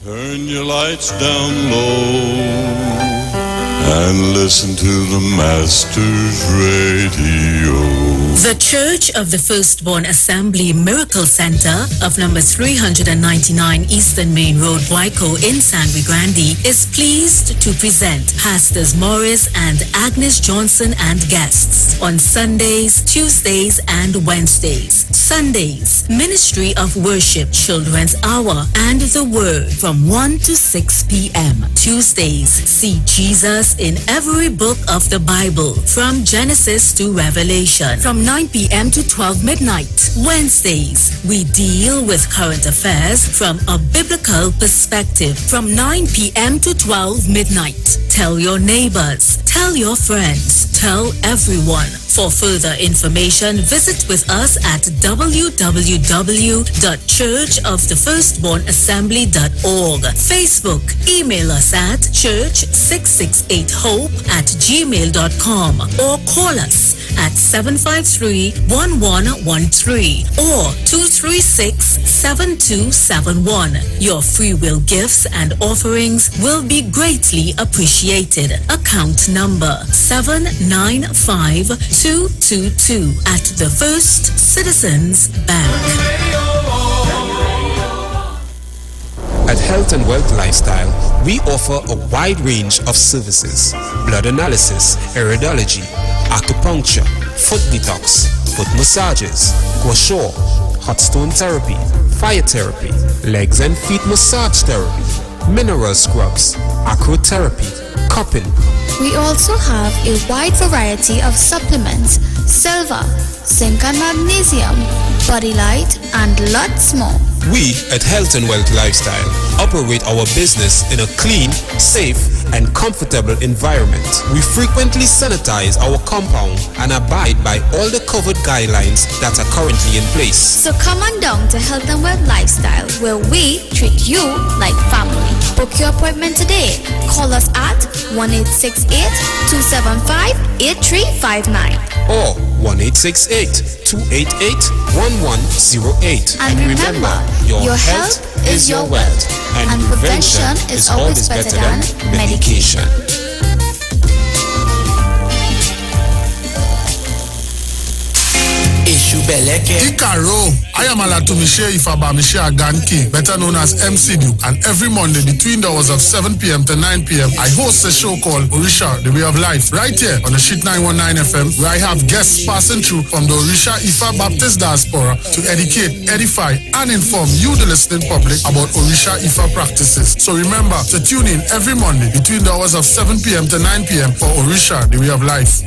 Turn your lights down low and listen to the Master's Radio. The Church of the Firstborn Assembly Miracle Center of number 399 Eastern Main Road, Waiko in San Luis Grande is pleased to present Pastors Morris and Agnes Johnson and guests on Sundays, Tuesdays, and Wednesdays. Sundays, Ministry of Worship Children's Hour and the Word from 1 to 6 p.m. Tuesdays, see Jesus in every book of the Bible from Genesis to Revelation from 9 p.m. to 12 midnight. Wednesdays, we deal with current affairs from a biblical perspective from 9 p.m. to 12 midnight. Tell your neighbors, tell your friends, tell everyone. For further information, visit with us at www.churchofthefirstbornassembly.org. Facebook, email us at church668hope@gmail.com or call us at 753-1113 or 236-7271. Your free will gifts and offerings will be greatly appreciated. Account number 795222 at the First Citizens Bank. At Health and Wealth Lifestyle, we offer a wide range of services: blood analysis, iridology, acupuncture, foot detox, foot massages, gua sha, hot stone therapy, fire therapy, legs and feet massage therapy, mineral scrubs, acrotherapy, cupping. We also have a wide variety of supplements: silver, zinc and magnesium, body light, and lots more. We at Health and Wealth Lifestyle operate our business in a clean, safe, and comfortable environment. We frequently sanitize our compound and abide by all the COVID guidelines that are currently in place. So come on down to Health and Wealth Lifestyle, where we treat you like family. Book your appointment today. Call us at 1-868-275-8359 or 1-868-288-1108. And remember, your health is your wealth, and prevention is always better than medication. Ikaro, I am Alatumishe Ifabamishe Aganki, better known as MC Duke, and every Monday between the hours of 7 p.m. to 9 p.m. I host a show called Orisha, The Way of Life, right here on the Sheet 919 FM, where I have guests passing through from the Orisha Ifa Baptist Diaspora to educate, edify, and inform you, the listening public, about Orisha Ifa practices. So remember to tune in every Monday between the hours of 7 p.m. to 9 p.m. for Orisha, The Way of Life.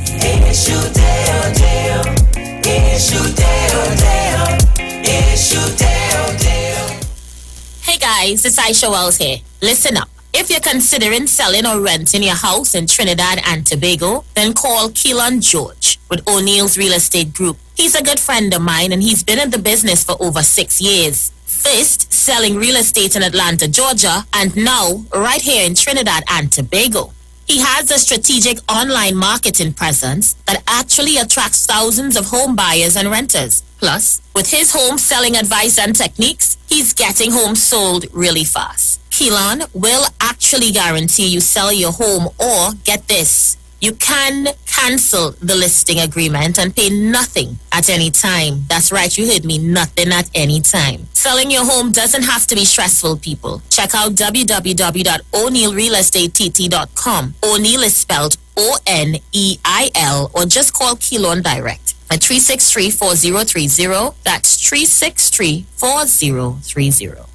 Hey guys, it's Aisha Wells here. Listen up. If you're considering selling or renting your house in Trinidad and Tobago, then call Keelan George with O'Neill's Real Estate Group. He's a good friend of mine and he's been in the business for over 6 years. First, selling real estate in Atlanta, Georgia, and now right here in Trinidad and Tobago. He has a strategic online marketing presence that actually attracts thousands of home buyers and renters. Plus, with his home selling advice and techniques, he's getting homes sold really fast. Keelan will actually guarantee you sell your home, or get this, you can cancel the listing agreement and pay nothing at any time. That's right, you heard me, nothing at any time. Selling your home doesn't have to be stressful, people. Check out www.o'neillrealestatetT.com. O'Neill is spelled O-N-E-I-L, or just call Keelan direct at 363-4030. That's 363-4030.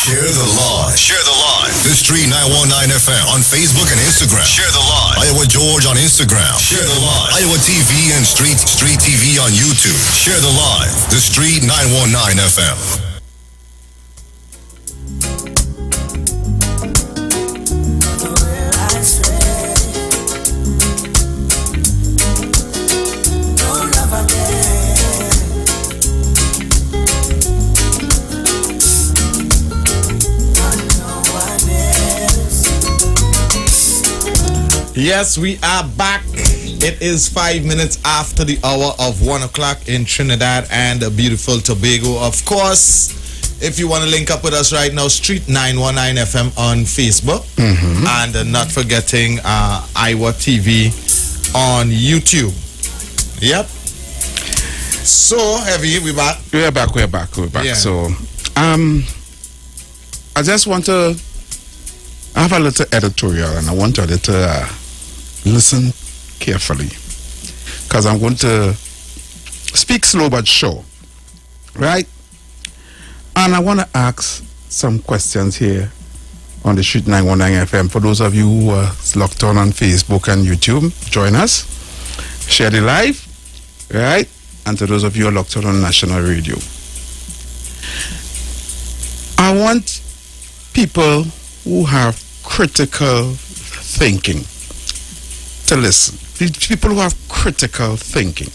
Share the live. Share the live. The Street 919 FM on Facebook and Instagram. Share the live. Iowa George on Instagram. Share the live. Iowa TV and Street TV on YouTube. Share the live. The Street 919 FM. Yes, we are back. It is 5 minutes after the hour of 1 o'clock in Trinidad and beautiful Tobago. Of course, if you want to link up with us right now, Street 919 FM on Facebook. And not forgetting Iwer TV on YouTube. Yep. So, Heavy, we back? We're back. Yeah. So, I just want to have a little editorial, and I want you to listen carefully, because I'm going to speak slow but sure, right? And I want to ask some questions here on the Street 919 FM. For those of you who are locked on Facebook and YouTube, join us. Share the live, right? And to those of you who are locked on national radio. I want people who have critical thinking to listen. People who have critical thinking.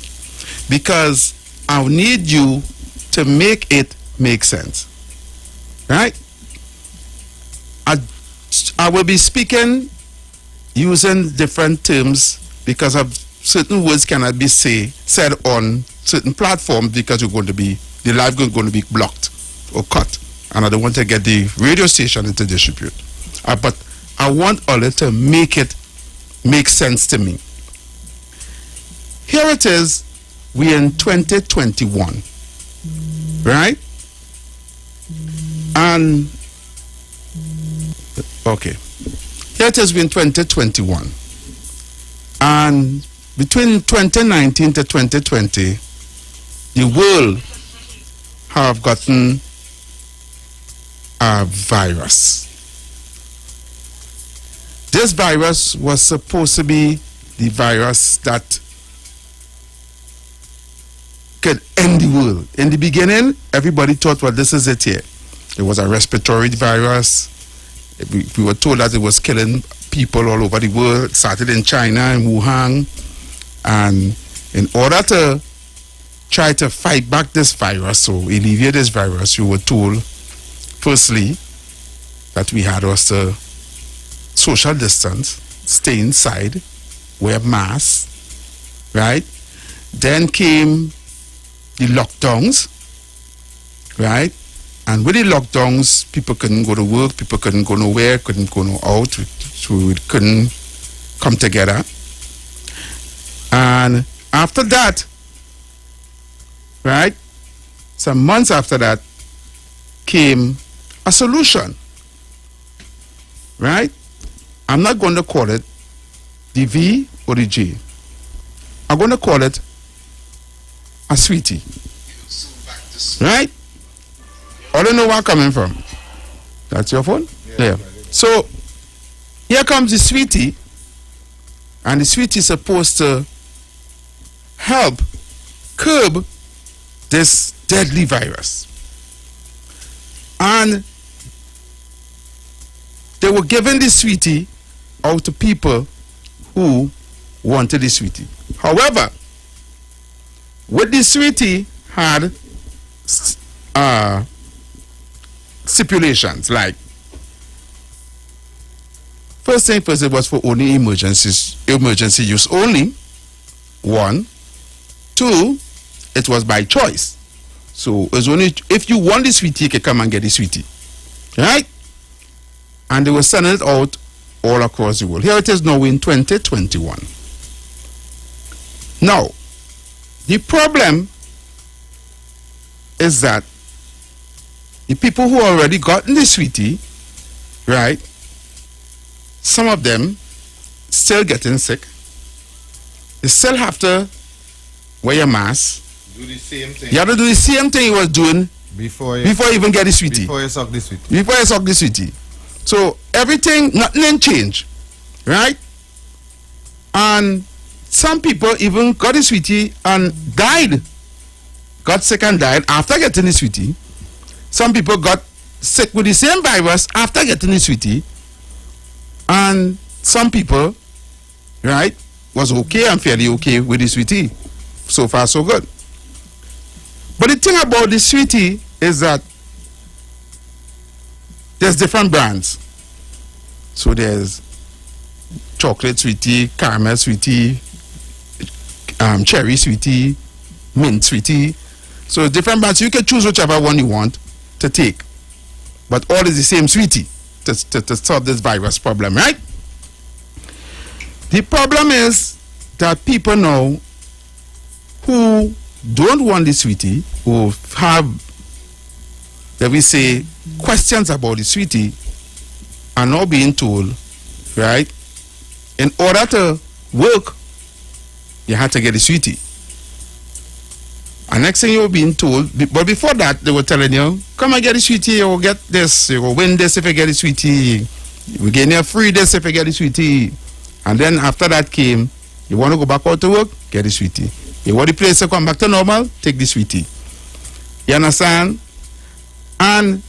Because I need you to make it make sense. Right? I will be speaking using different terms because of certain words cannot be said on certain platforms because you're going to be, the live is going to be blocked or cut. And I don't want to get the radio station into distribute. But I want all it to make it make sense to me. Here it is, we're in 2021, right? And, okay. Here it is, we're in 2021. And between 2019 to 2020, the world have gotten a virus. This virus was supposed to be the virus that could end the world. In the beginning, everybody thought, well, this is it here. It was a respiratory virus. We were told that it was killing people all over the world. It started in China, in Wuhan. And in order to try to fight back this virus, or alleviate this virus, you were told, firstly, that we had us to social distance, stay inside, wear masks, right? Then came the lockdowns, right? And with the lockdowns, people couldn't go to work, people couldn't go nowhere, couldn't go no out, so we couldn't come together. And after that, right, some months after that, came a solution, right? I'm not going to call it the V or the J. I'm going to call it a sweetie, right? I don't know where I'm coming from. That's your phone? Yeah. So, here comes the sweetie, and the sweetie is supposed to help curb this deadly virus. And they were giving the sweetie out to people who wanted the sweetie. However, with the sweetie had stipulations, like, first thing first, it was for only emergency use only. 1, 2, it was by choice. So it's only if you want the sweetie, you can come and get the sweetie, right? And they were sending it out all across the world. Here it is now in 2021. Now, the problem is that the people who already gotten the sweetie, right, some of them still getting sick. They still have to wear your mask. Do the same thing. You have to do the same thing you was doing before you even get the sweetie. Before you suck the sweetie. Before you suck the sweetie. So everything, nothing changed, right? And some people even got the sweetie and died. Got sick and died after getting the sweetie. Some people got sick with the same virus after getting the sweetie. And some people, right, was okay and fairly okay with the sweetie. So far, so good. But the thing about the sweetie is that there's different brands. So there's chocolate sweetie, caramel sweetie, cherry sweetie, mint sweetie. So it's different brands. You can choose whichever one you want to take. But all is the same sweetie to solve this virus problem, right? The problem is that people now who don't want the sweetie, who have, let me say, questions about the sweetie, are now being told, right, in order to work, you have to get the sweetie. And next thing you're being told, but before that, they were telling you, come and get the sweetie, you will get this, you will win this if you get the sweetie, we get you free this if you get the sweetie. And then after that came, you want to go back out to work, get the sweetie. You want the place to come back to normal, take the sweetie. You understand? And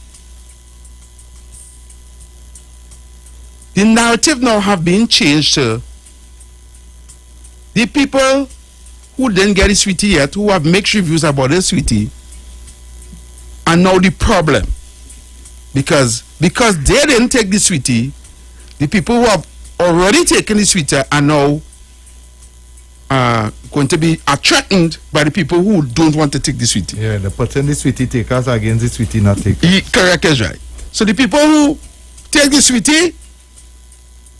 the narrative now have been changed to the people who didn't get the sweetie yet, who have mixed reviews about the sweetie, are now the problem. Because they didn't take the sweetie, the people who have already taken the sweetie are now going to be threatened by the people who don't want to take the sweetie. Yeah, the putting the sweetie takers against the sweetie not takers. Correct, is right. So the people who take the sweetie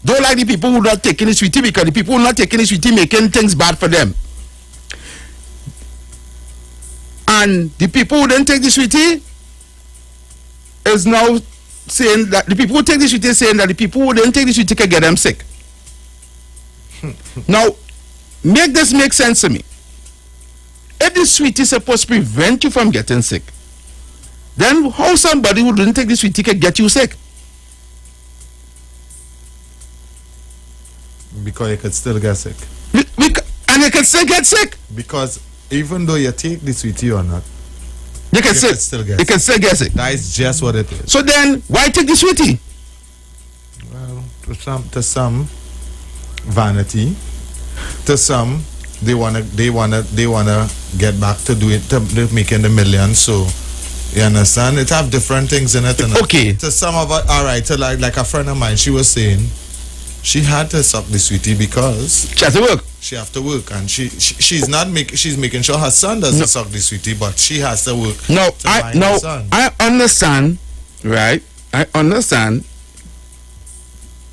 don't like the people who not taking the sweetie, because the people who not taking the sweetie making things bad for them. And the people who didn't take the sweetie is now saying that the people who take the sweetie is saying that the people who didn't take the sweetie can get them sick. Now, make this make sense to me. If the sweetie is supposed to prevent you from getting sick, then how somebody who didn't take the sweetie can get you sick? Because you could still get sick. And you can still get sick? Because even though you take the sweetie or not, you can still get sick. That is just what it is. So then, why take the sweetie? Well, to some vanity, to some they wanna get back to do it, to making the millions. So you understand? It have different things in it. Okay. To some of it, all right. So like a friend of mine, she was saying she had to suck the sweetie because she has to work. She have to work, and she's making sure her son doesn't suck the sweetie, but she has to work. I understand, right? I understand.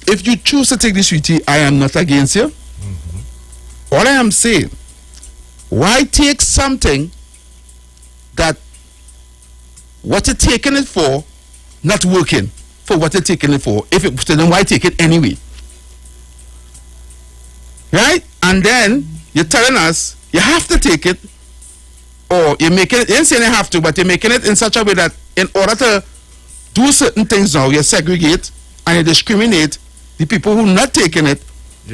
If you choose to take the sweetie, I am not against you. Mm-hmm. All I am saying, why take something that what you're taking it for, not working for what you're taking it for? If it, so then why take it anyway? Right? And then you're telling us you have to take it, or you're making it, you ain't saying you have to, but you're making it in such a way that in order to do certain things now, you segregate and you discriminate the people who not taking it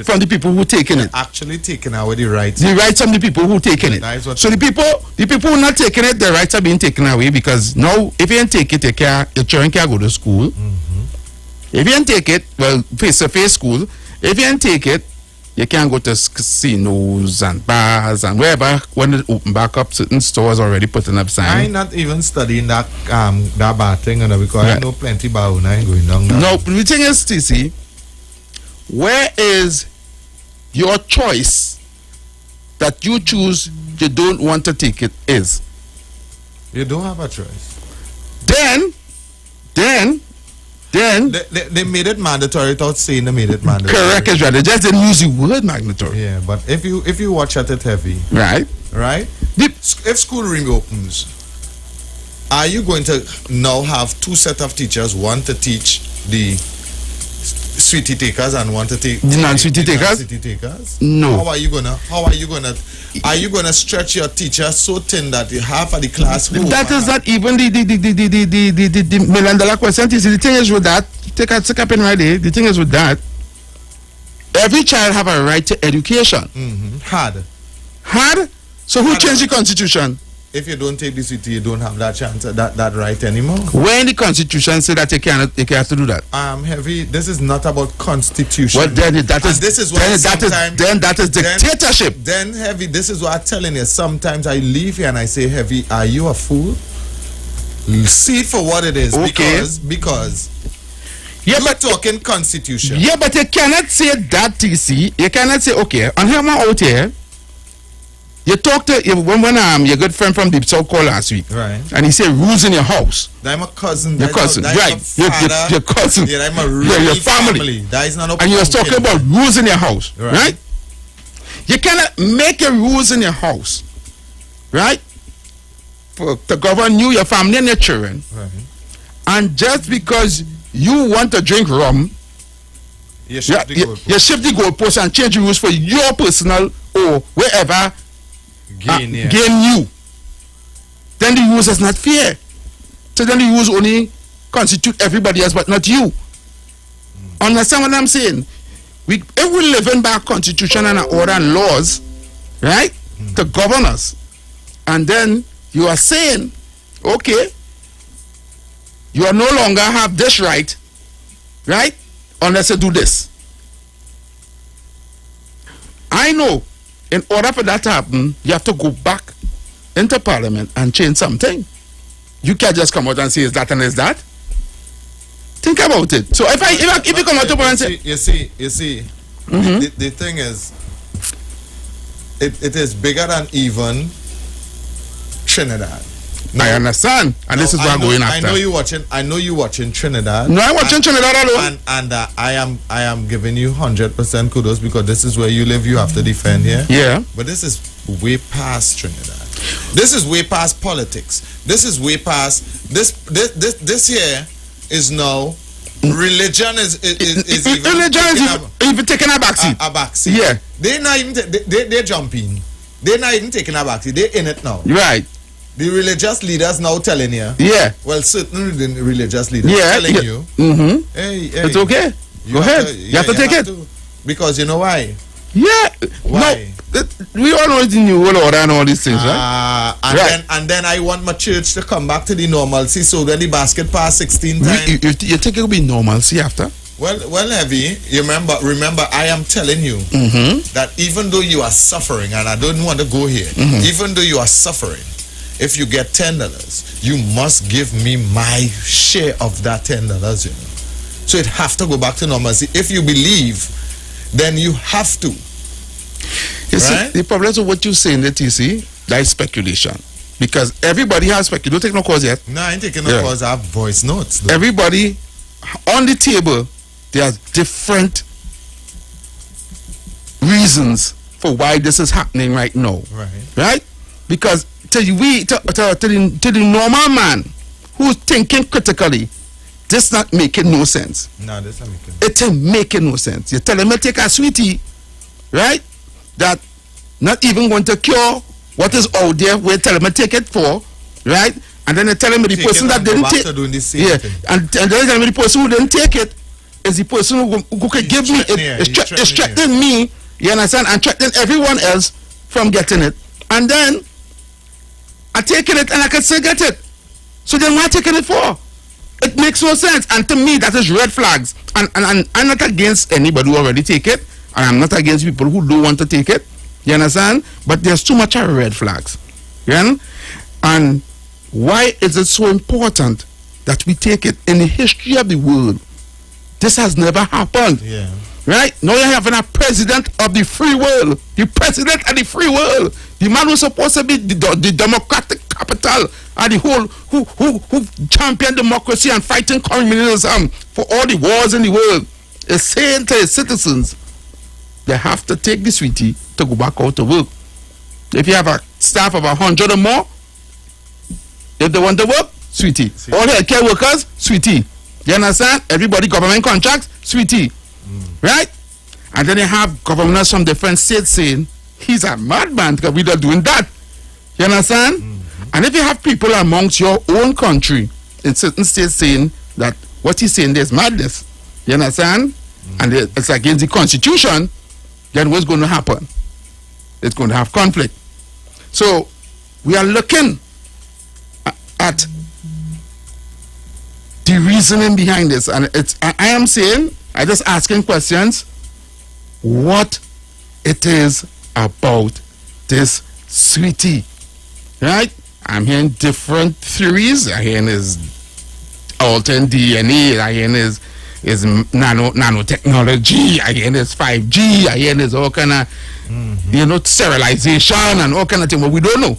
from the people who taking it. Actually taking away the rights. The rights of the people who taking it. So the people who not taking it, their rights are being taken away, because now if you ain't take it, your children can't go to school. Mm-hmm. If you ain't take it, well, face-to-face school. If you ain't take it, you can't go to casinos and bars and wherever. When it open back up, certain stores already putting up signs. I'm not even studying that bad thing, because I know plenty about when I ain't going down there. No, the thing is, TC, where is your choice that you choose you don't want to take it is? You don't have a choice. Then they made it mandatory without saying they made it mandatory. Correct, is right. They just didn't use the word mandatory. Yeah, but if you watch at it heavy, right? If school reopens, are you going to now have two set of teachers, one to teach the sweetie takers and one to take the non-sweetie takers? No. Are you gonna stretch your teacher so thin that half of the class? That is not even the $1 million question. The thing is with that, take up in right there. The thing is with that, every child have a right to education. Mm-hmm. Hard. So who changed the constitution? If you don't take the city, you don't have that chance, that right anymore. When the constitution say that you have to do that? Heavy. This is not about constitution. Well, then that is dictatorship. Then heavy. This is what I'm telling you. Sometimes I leave here and I say, heavy, are you a fool? See it for what it is. Okay. Because you're talking constitution. Yeah, but you cannot say that, TC. You cannot say, okay, on him out here. You talk to when your good friend from Deep South called last week, right? And he said rules in your house. I'm a cousin. Your cousin, right? Your cousin. Yeah, I'm a real your family. That is not a. And you was talking about rules in your house, right? You cannot make your rules in your house, right? To govern you, your family, and your children. Right. And just because you want to drink rum, you shift the goalpost and change the rules for your personal or wherever gain you. Then the rules is not fair. So then the rules only constitute everybody else but not you. Understand what I'm saying? If we live in by a constitution and an order and laws, right, to govern us, and then you are saying, okay, you are no longer have this right, unless you do this. I know, in order for that to happen, you have to go back into Parliament and change something. You can't just come out and say it's that and it's that. Think about it. So if you come out and say, you see, the thing is, it is bigger than even Trinidad. I understand, and this is what I'm going after. I know you watching Trinidad. No, I'm watching Trinidad alone. And I am giving you 100% kudos because this is where you live. You have to defend here. Yeah. But this is way past Trinidad. This is way past politics. This is way past this here is now religion is even taking a backseat. A backseat. Yeah. They not even they jumping. They're not even taking a backseat. They're in it now. Right. The religious leaders now telling you. Yeah. Well, certain religious leaders telling you. Mm-hmm. Hey, it's okay. Go ahead. You have to take it. Because you know why? Yeah. Why? No, we all know the new world order and all these things, right? And then I want my church to come back to the normalcy. So when the basket pass 16 times. You think it will be normalcy after? Well, Heavy, remember, I am telling you that even though you are suffering, and I don't want to go here, even though you are suffering, if you get $10, you must give me my share of that $10, you know. So it have to go back to normalcy. If you believe, then you have to. You see, the problem is what you're saying that you see, that is speculation. Because everybody has speculation. Don't take no cause yet. No, I ain't taking no cause. I have voice notes. Though. Everybody on the table, there are different reasons for why this is happening right now. Right? Because to the normal man who's thinking critically, this not making no sense. No, this not making it ain't making no sense. You tell him to take a sweetie, right? That not even going to cure what is out there. We tell him to take it for, right? And then they tell him the person that didn't take it. And then they tell me the person who didn't take it is the person who could give me it. It's threatening me, you understand, and threatening everyone else from getting it. And then I taking it and I can still get it. So then what taking it for? It makes no sense. And to me, that is red flags. And I'm not against anybody who already take it. And I'm not against people who don't want to take it. You understand? But there's too much of red flags. You know? And why is it so important that we take it? In the history of the world, this has never happened. Yeah. Right? Now you're having a president of the free world. The president of the free world. The man who's supposed to be the democratic capital and the whole who champion democracy and fighting communism for all the wars in the world is saying to his citizens they have to take the sweetie to go back out to work. If you have a staff of 100 or more, if they want to work, sweetie. All healthcare workers, sweetie. You understand? Everybody government contracts, sweetie. Right? And then they have governors from different states saying he's a madman because we're not doing that. You understand? And if you have people amongst your own country in certain states saying that what he's saying there's madness, you understand? And it's against the constitution, then what's going to happen? It's going to have conflict. So we are looking at the reasoning behind this, and I am saying, I just asking questions, what it is about this sweetie, right? I'm hearing different theories. I'm hearing is altering DNA. I'm hearing is nanotechnology. I'm hearing is 5G. I'm hearing is all kind of sterilization and all kind of thing. But we don't know.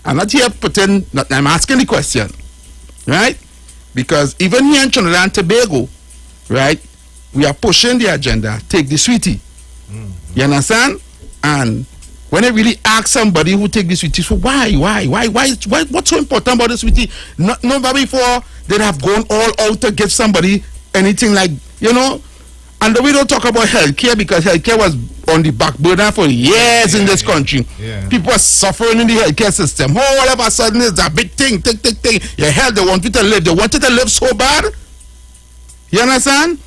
I'm not here putting. I'm asking the question, right? Because even here in Trinidad and Tobago, right, we are pushing the agenda. Take the sweetie. You understand? And when they really ask somebody who take this sweetie, so why, what's so important about this sweetie? Nobody before they'd have gone all out to give somebody anything like, you know. And we don't talk about healthcare because healthcare was on the back burner for years in this country. Yeah. People are suffering in the healthcare system. All of a sudden, it's a big thing. Your health, they want you to live. They want you to live so bad. You understand?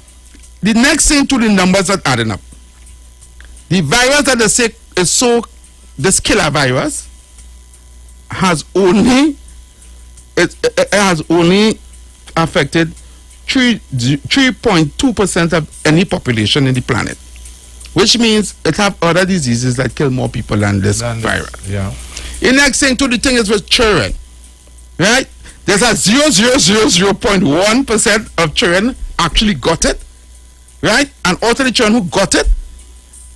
The next thing to the numbers are adding up. The virus that they say is this killer virus has only affected 3.2% of any population in the planet, which means it have other diseases that kill more people than this virus. Yeah. The next thing to the thing is with children, right? There's a 0.1% of children actually got it, right? And also the children who got it,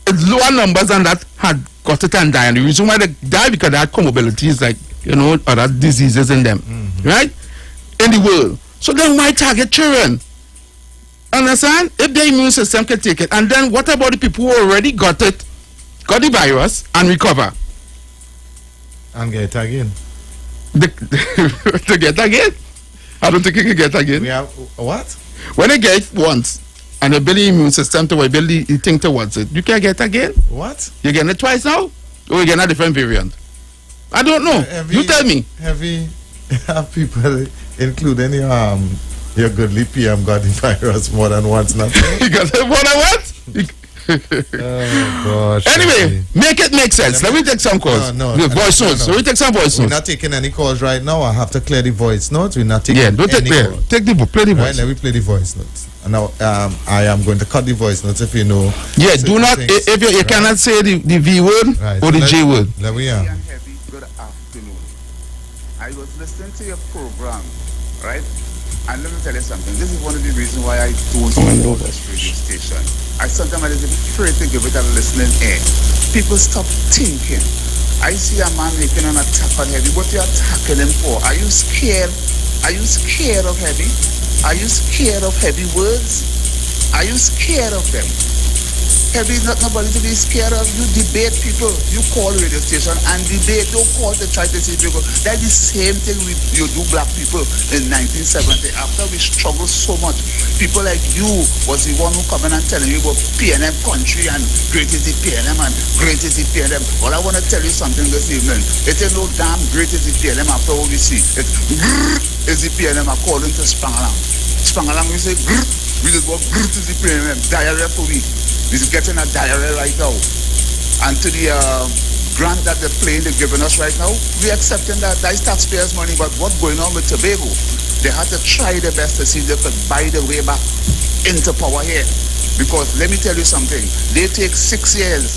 it's lower numbers than that had got it and died. And the reason why they die because they had comorbidities like, you know, other diseases in them, right? In the world. So then why target children? Understand? If their immune system can take it. And then what about the people who already got the virus and recover? And get it again. To get again? I don't think you can get again. We have what? When they get it once and they build the immune system to build the thing towards it, you can get again. What? You getting it twice now? Or you getting a different variant? I don't know. You tell me. Have people including your goodly PM got the virus more than once now? You got it more than once? Oh gosh. Anyway, make it make sense. Let me take some calls. Voice notes. Let me take some voice notes. We're not taking any calls right now. I have to clear the voice notes. We're not taking don't take any calls. Take the play the voice. Right, let me play the voice notes. And now I am going to cut the voice notes if you know. Yeah, do not things, if you cannot say the V word or the J word. Let me Good afternoon. I was listening to your program, right? And let me tell you something. This is one of the reasons why I don't support this radio station. I sometimes I'm afraid to give it a listening ear. People stop thinking. I see a man making an attack on Heavy. What you attacking him for? Are you scared? Are you scared of Heavy? Are you scared of Heavy words? Are you scared of them? Heavy is not nobody to be scared of. You debate people. You call radio station and debate. Don't call to try to see people. That's the same thing you do black people in 1970. After we struggled so much, people like you was the one who come in and telling you about PNM country and great is the PNM and great is the PNM. Well, I want to tell you something this evening. It ain't no damn great is the PNM after what we see. It is the PNM according to Spangalang. Spangalang, we say we just go is the PNM. Diarrhea for we. He's getting a diarrhea right now. And to the grant that they're giving us right now, we're accepting that is taxpayers' money. But what's going on with Tobago? They had to try their best to see if they could buy their way back into power here. Because let me tell you something, they take 6 years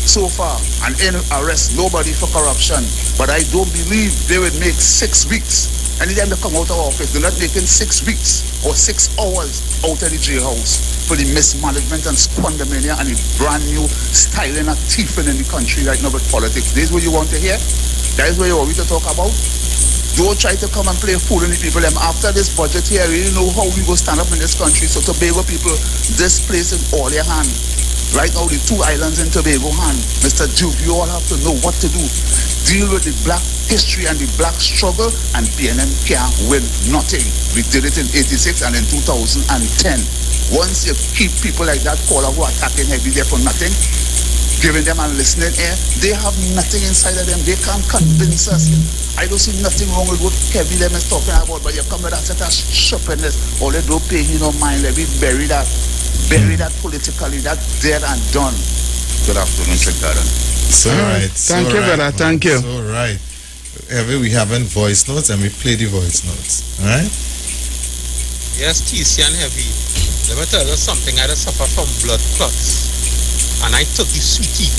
so far and arrest nobody for corruption. But I don't believe they would make 6 weeks. Anytime they come out of office, they're not making 6 weeks or 6 hours out of the jailhouse for the mismanagement and squandermania and the brand new styling and thieving in the country right now with politics. This is what you want to hear? That is what you want me to talk about? Don't try to come and play a fool in the people. After this budget here, we really know how we go stand up in this country. So Tobago people, this place is all your hand. Right now, the 2 islands in Tobago hand. Mr. Duke, you all have to know what to do. Deal with the black history and the black struggle, and PNM can't win nothing. We did it in 86 and in 2010. Once you keep people like that caller who are attacking Heavy there for nothing, giving them a listening ear, they have nothing inside of them. They can't convince us. I don't see nothing wrong with what Heavy them is talking about, but you come with that set of stupidness. All they don't pay you no mind. Let me bury that politically. That's dead and done. Good afternoon, Chicago. So right. Thank you, brother. Thank you. So right. We having voice notes and we play the voice notes. Alright? Yes, TC and Heavy. Let me tell you something. I just suffer from blood clots. And I took the sweetie.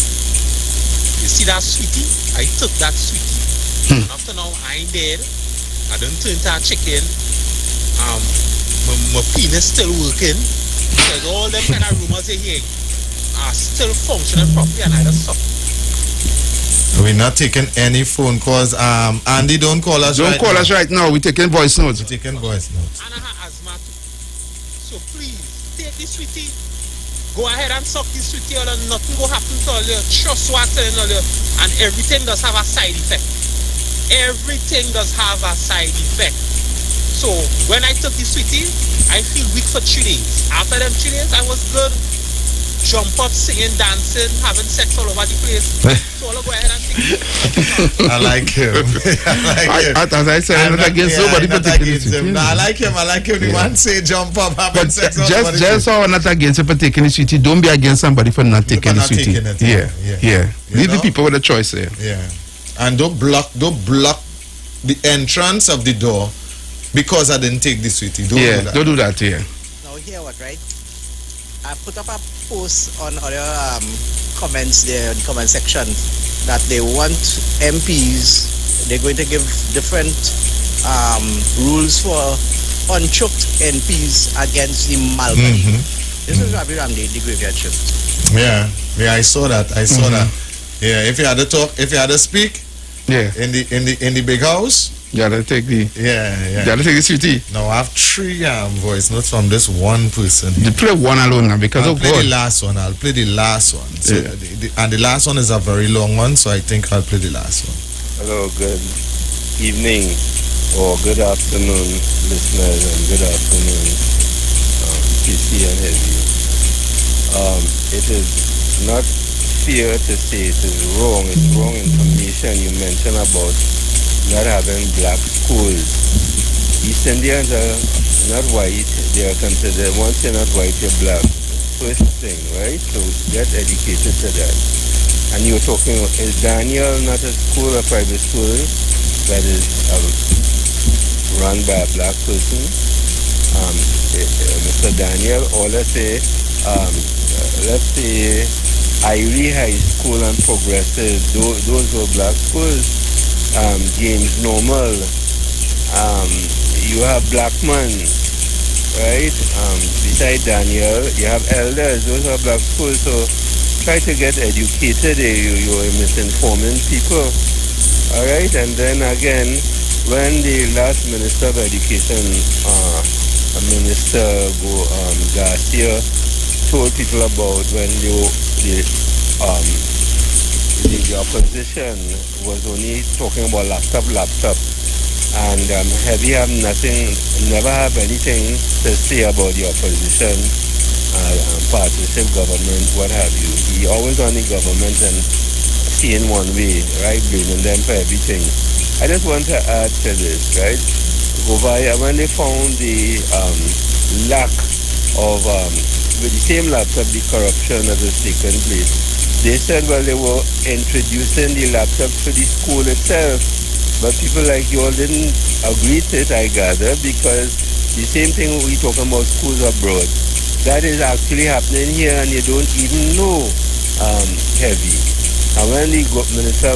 You see that sweetie? I took that sweetie. And after now, I ain't dead. I don't turn to a chicken. My penis still working. Because all them kind of rumors they hear are still functioning properly, and I just suffer. We're not taking any phone calls. Andy, don't call us Don't call us right now. We're taking voice notes. We're taking voice notes. And I have asthma too. So please, take this sweetie. Go ahead and suck this sweetie all and nothing go happen to all you. Trust what I'm telling all you. And everything does have a side effect. Everything does have a side effect. So when I took the sweetie, I feel weak for 3 days. After them 3 days, I was good. Jump up, singing, dancing, having sex all over the place. So I'll go ahead and take it. I like him. As I said, I'm not against nobody particularly. No, I like him. The man say jump up, having sex all over the place. Just so I'm not against a particular sweetie, don't be against somebody for not taking the sweetie. Yeah. Leave the people with a choice there. Yeah. And don't block the entrance of the door because I didn't take the sweetie. Don't do that. Don't do that, Now hear what, right? I put up a post on other comments there in the comment section that they want MPs, they're going to give different rules for unchoked MPs against the Malbody. This is Rabbi Ramde, the graveyard shift. Yeah, I saw that. Yeah, if you had to talk, if you had to speak, in the big house, you gotta take the You gotta take the sweetie. No, I have 3 voice notes from this one person. You play one alone now because I'll play the last one. So and the last one is a very long one, so I think I'll play the last one. Hello, good evening or good afternoon, listeners, and good afternoon, PC and Heavy. It is not fair to say it is wrong. It's wrong information you mentioned about not having black schools. East Indians are not white. They are considered, once you're not white, you're black. First thing, right? So get educated to that. And you're talking, is Daniel not a school, a private school that is run by a black person? Mr. Daniel, or let's say Iwer High School and Progressive, those were black schools. James Normal, you have Blackman, right? Beside Daniel, you have Elders, those are black schools, so try to get educated. You're misinforming people, all right? And then again, when the last Minister of Education, Minister Garcia, told people about when the opposition was only talking about laptop, and Heavy have never have anything to say about the opposition, partisanship government, what have you. He always on the government and seeing one way, right, blaming them for everything. I just want to add to this, right? When they found the lack of, with the same laptop, the corruption that was taking place, they said, well, they were introducing the laptop to the school itself. But people like you all didn't agree to it, I gather, because the same thing we talking about schools abroad. That is actually happening here and you don't even know, Heavy. And when the minister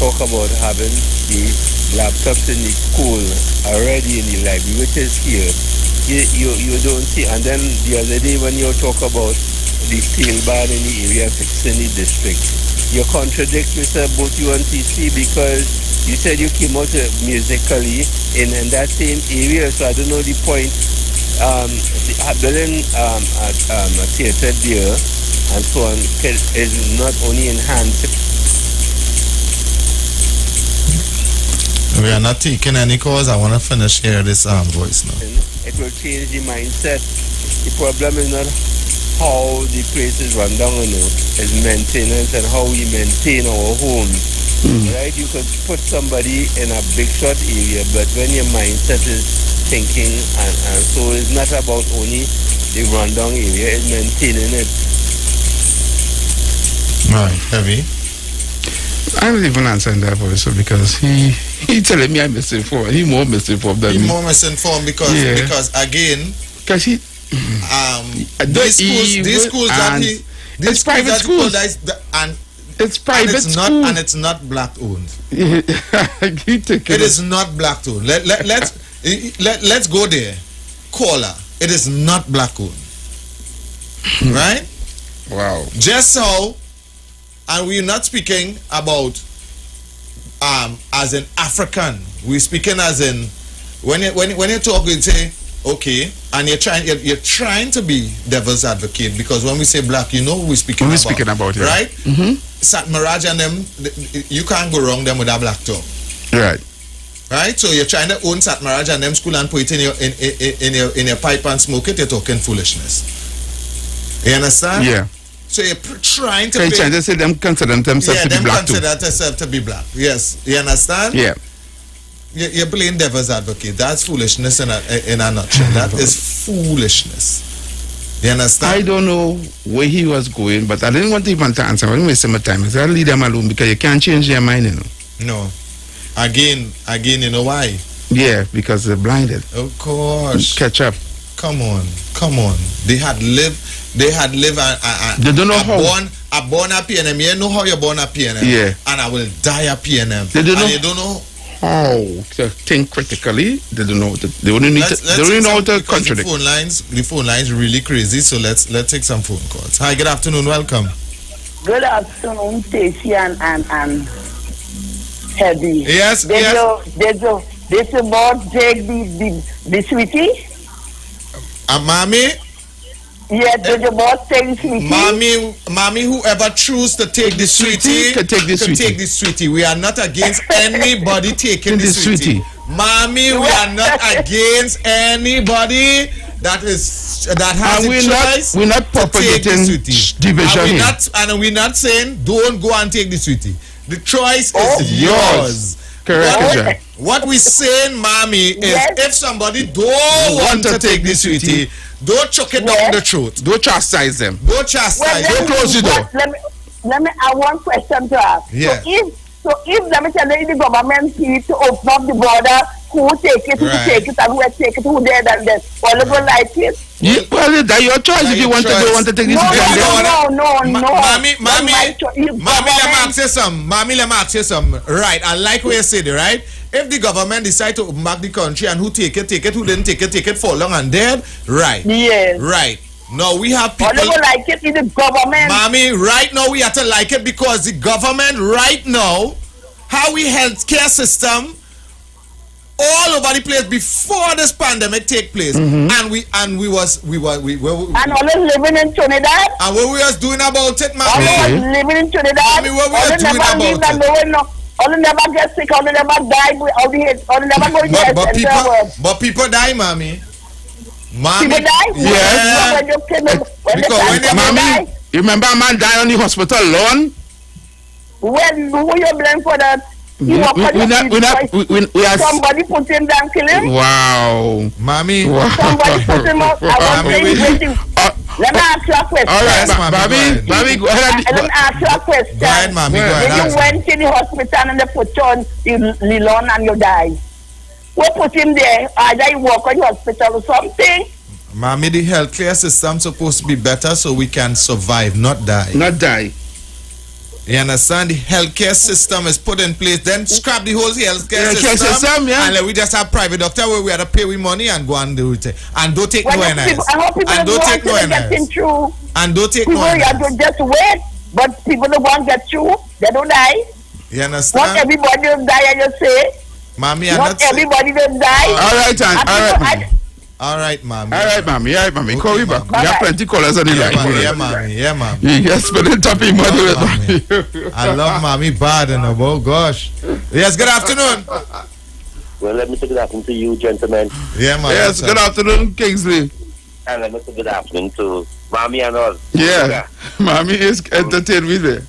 talk about having the laptops in the school already in the library, which is here, you don't see. And then the other day when you talk about the steel bar in the area fixing the district, you contradict yourself, both you and TC, because you said you came out musically in that same area, so I don't know the point. Building a theatre there and so on is not only enhanced. We are not taking any calls. I want to finish here this voice now. It will change the mindset. The problem is not how the place is run down, is maintenance and how we maintain our homes. Right? You could put somebody in a big short area, but when your mindset is thinking, and so it's not about only the rundown area, it's maintaining it. Right, Heavy. I don't even answer that voice because he telling me I'm misinformed. He more misinformed than me. He more misinformed because again, because he these schools that it's private schools and it's private school and it's not black owned. It is not black owned. Let's go there. Caller, it is not black owned. Right? Wow. Just so, and we're not speaking about as an African. We're speaking as in when you talk, we say Okay, and you're trying to be devil's advocate, because when we say black, you know who we're speaking about. Yeah. Right? Satmaraj and them, you can't go wrong them with a black tongue. Right. Right? So you're trying to own Satmaraj and them school and put it in your pipe and smoke it, you're talking foolishness. You understand? Yeah. So you're trying to trying to say them consider themselves to be black too. consider themselves to be black. Yes. You understand? Yeah. You're playing devil's advocate. That's foolishness in a nutshell. That is foolishness. You understand? I don't know where he was going, but I didn't want to even answer. I didn't waste my time. I said, leave them alone, because you can't change their mind, you know. No. Again, you know why? Yeah, because they're blinded. Of course. Catch up. Come on. They had lived they don't know a born a PNM. You know how you're born a PNM. Yeah. And I will die a PNM. They don't know. You don't know how to think critically. They don't know. They only need. They only know how to contradict. The phone lines really crazy. So let's take some phone calls. Hi, good afternoon. Welcome. Good afternoon, Stacey and Heavy. Yes. Did you both take the sweetie? Mommy. Yeah, did you both take the sweetie? Mommy, whoever choose to take the sweetie can take the sweetie. We are not against anybody taking the sweetie. Mommy, we are not against anybody that has a choice. We're not propagating division. We're not saying don't go and take the sweetie. The choice is yours. Correct. What we saying, Mommy, is if somebody don't want to take the sweetie, don't chuck it down the throat. Don't chastise them. Don't chastise them. Don't close the door. Let me I want question to ask. Yeah. So if let me tell you, the government need to open up the border, who take it, who take it, and who take it, who there and there. All of them like it. Well, that's your choice. If you want to take this. No. Mommy, let me ask you something. Right, I like what you said, right? If the government decide to mark the country and who take it, who didn't take it for long and dead, right? Yes. Right. Now we have people. All of them like it in the government. Mommy, right now we have to like it because the government right now, how we healthcare system all over the place before this pandemic take place, and we were and all living in Trinidad. And what we was doing about it, Mommy? All living in Trinidad. Mommy, what we was doing about it? All never get sick. All never die. All never go to but people die, Mommy. People die. Yes. Because when Mommy, you remember a man died on the hospital alone? When who you blame for that? Somebody put him down, kill him. Wow, Mommy. Wow. Somebody put him up. Let me ask you a question. All right, Mommy, go ahead. Let me ask you a question. Go ahead, Mommy. Go ahead. When you went to the hospital and they put you on the lawn and you died, what put him there? Either he walk on the hospital or something. Mommy, the healthcare system supposed to be better so we can survive, not die. Not die. You understand? The healthcare system is put in place. Then scrap the whole healthcare system. Yeah. And we just have private doctor where we have to pay with money and go and do it. And don't take no NIS. And don't take no NIS. And don't take no NIS. People just wait. But people don't want to get through. They don't die. You understand? Not everybody will die, I just say. Mommy, not everybody will die. All right, all right, Mommy. Call me back. We have plenty callers on the line. Yeah, Mommy. You just spend the topic money. I love Mommy bad and oh gosh. Yes, good afternoon. Well, let me say good afternoon to you, gentlemen. Yeah, Mommy. Yes, good afternoon, Kingsley. And let me say good afternoon to Mommy and all. Yeah, Mommy is entertained with me.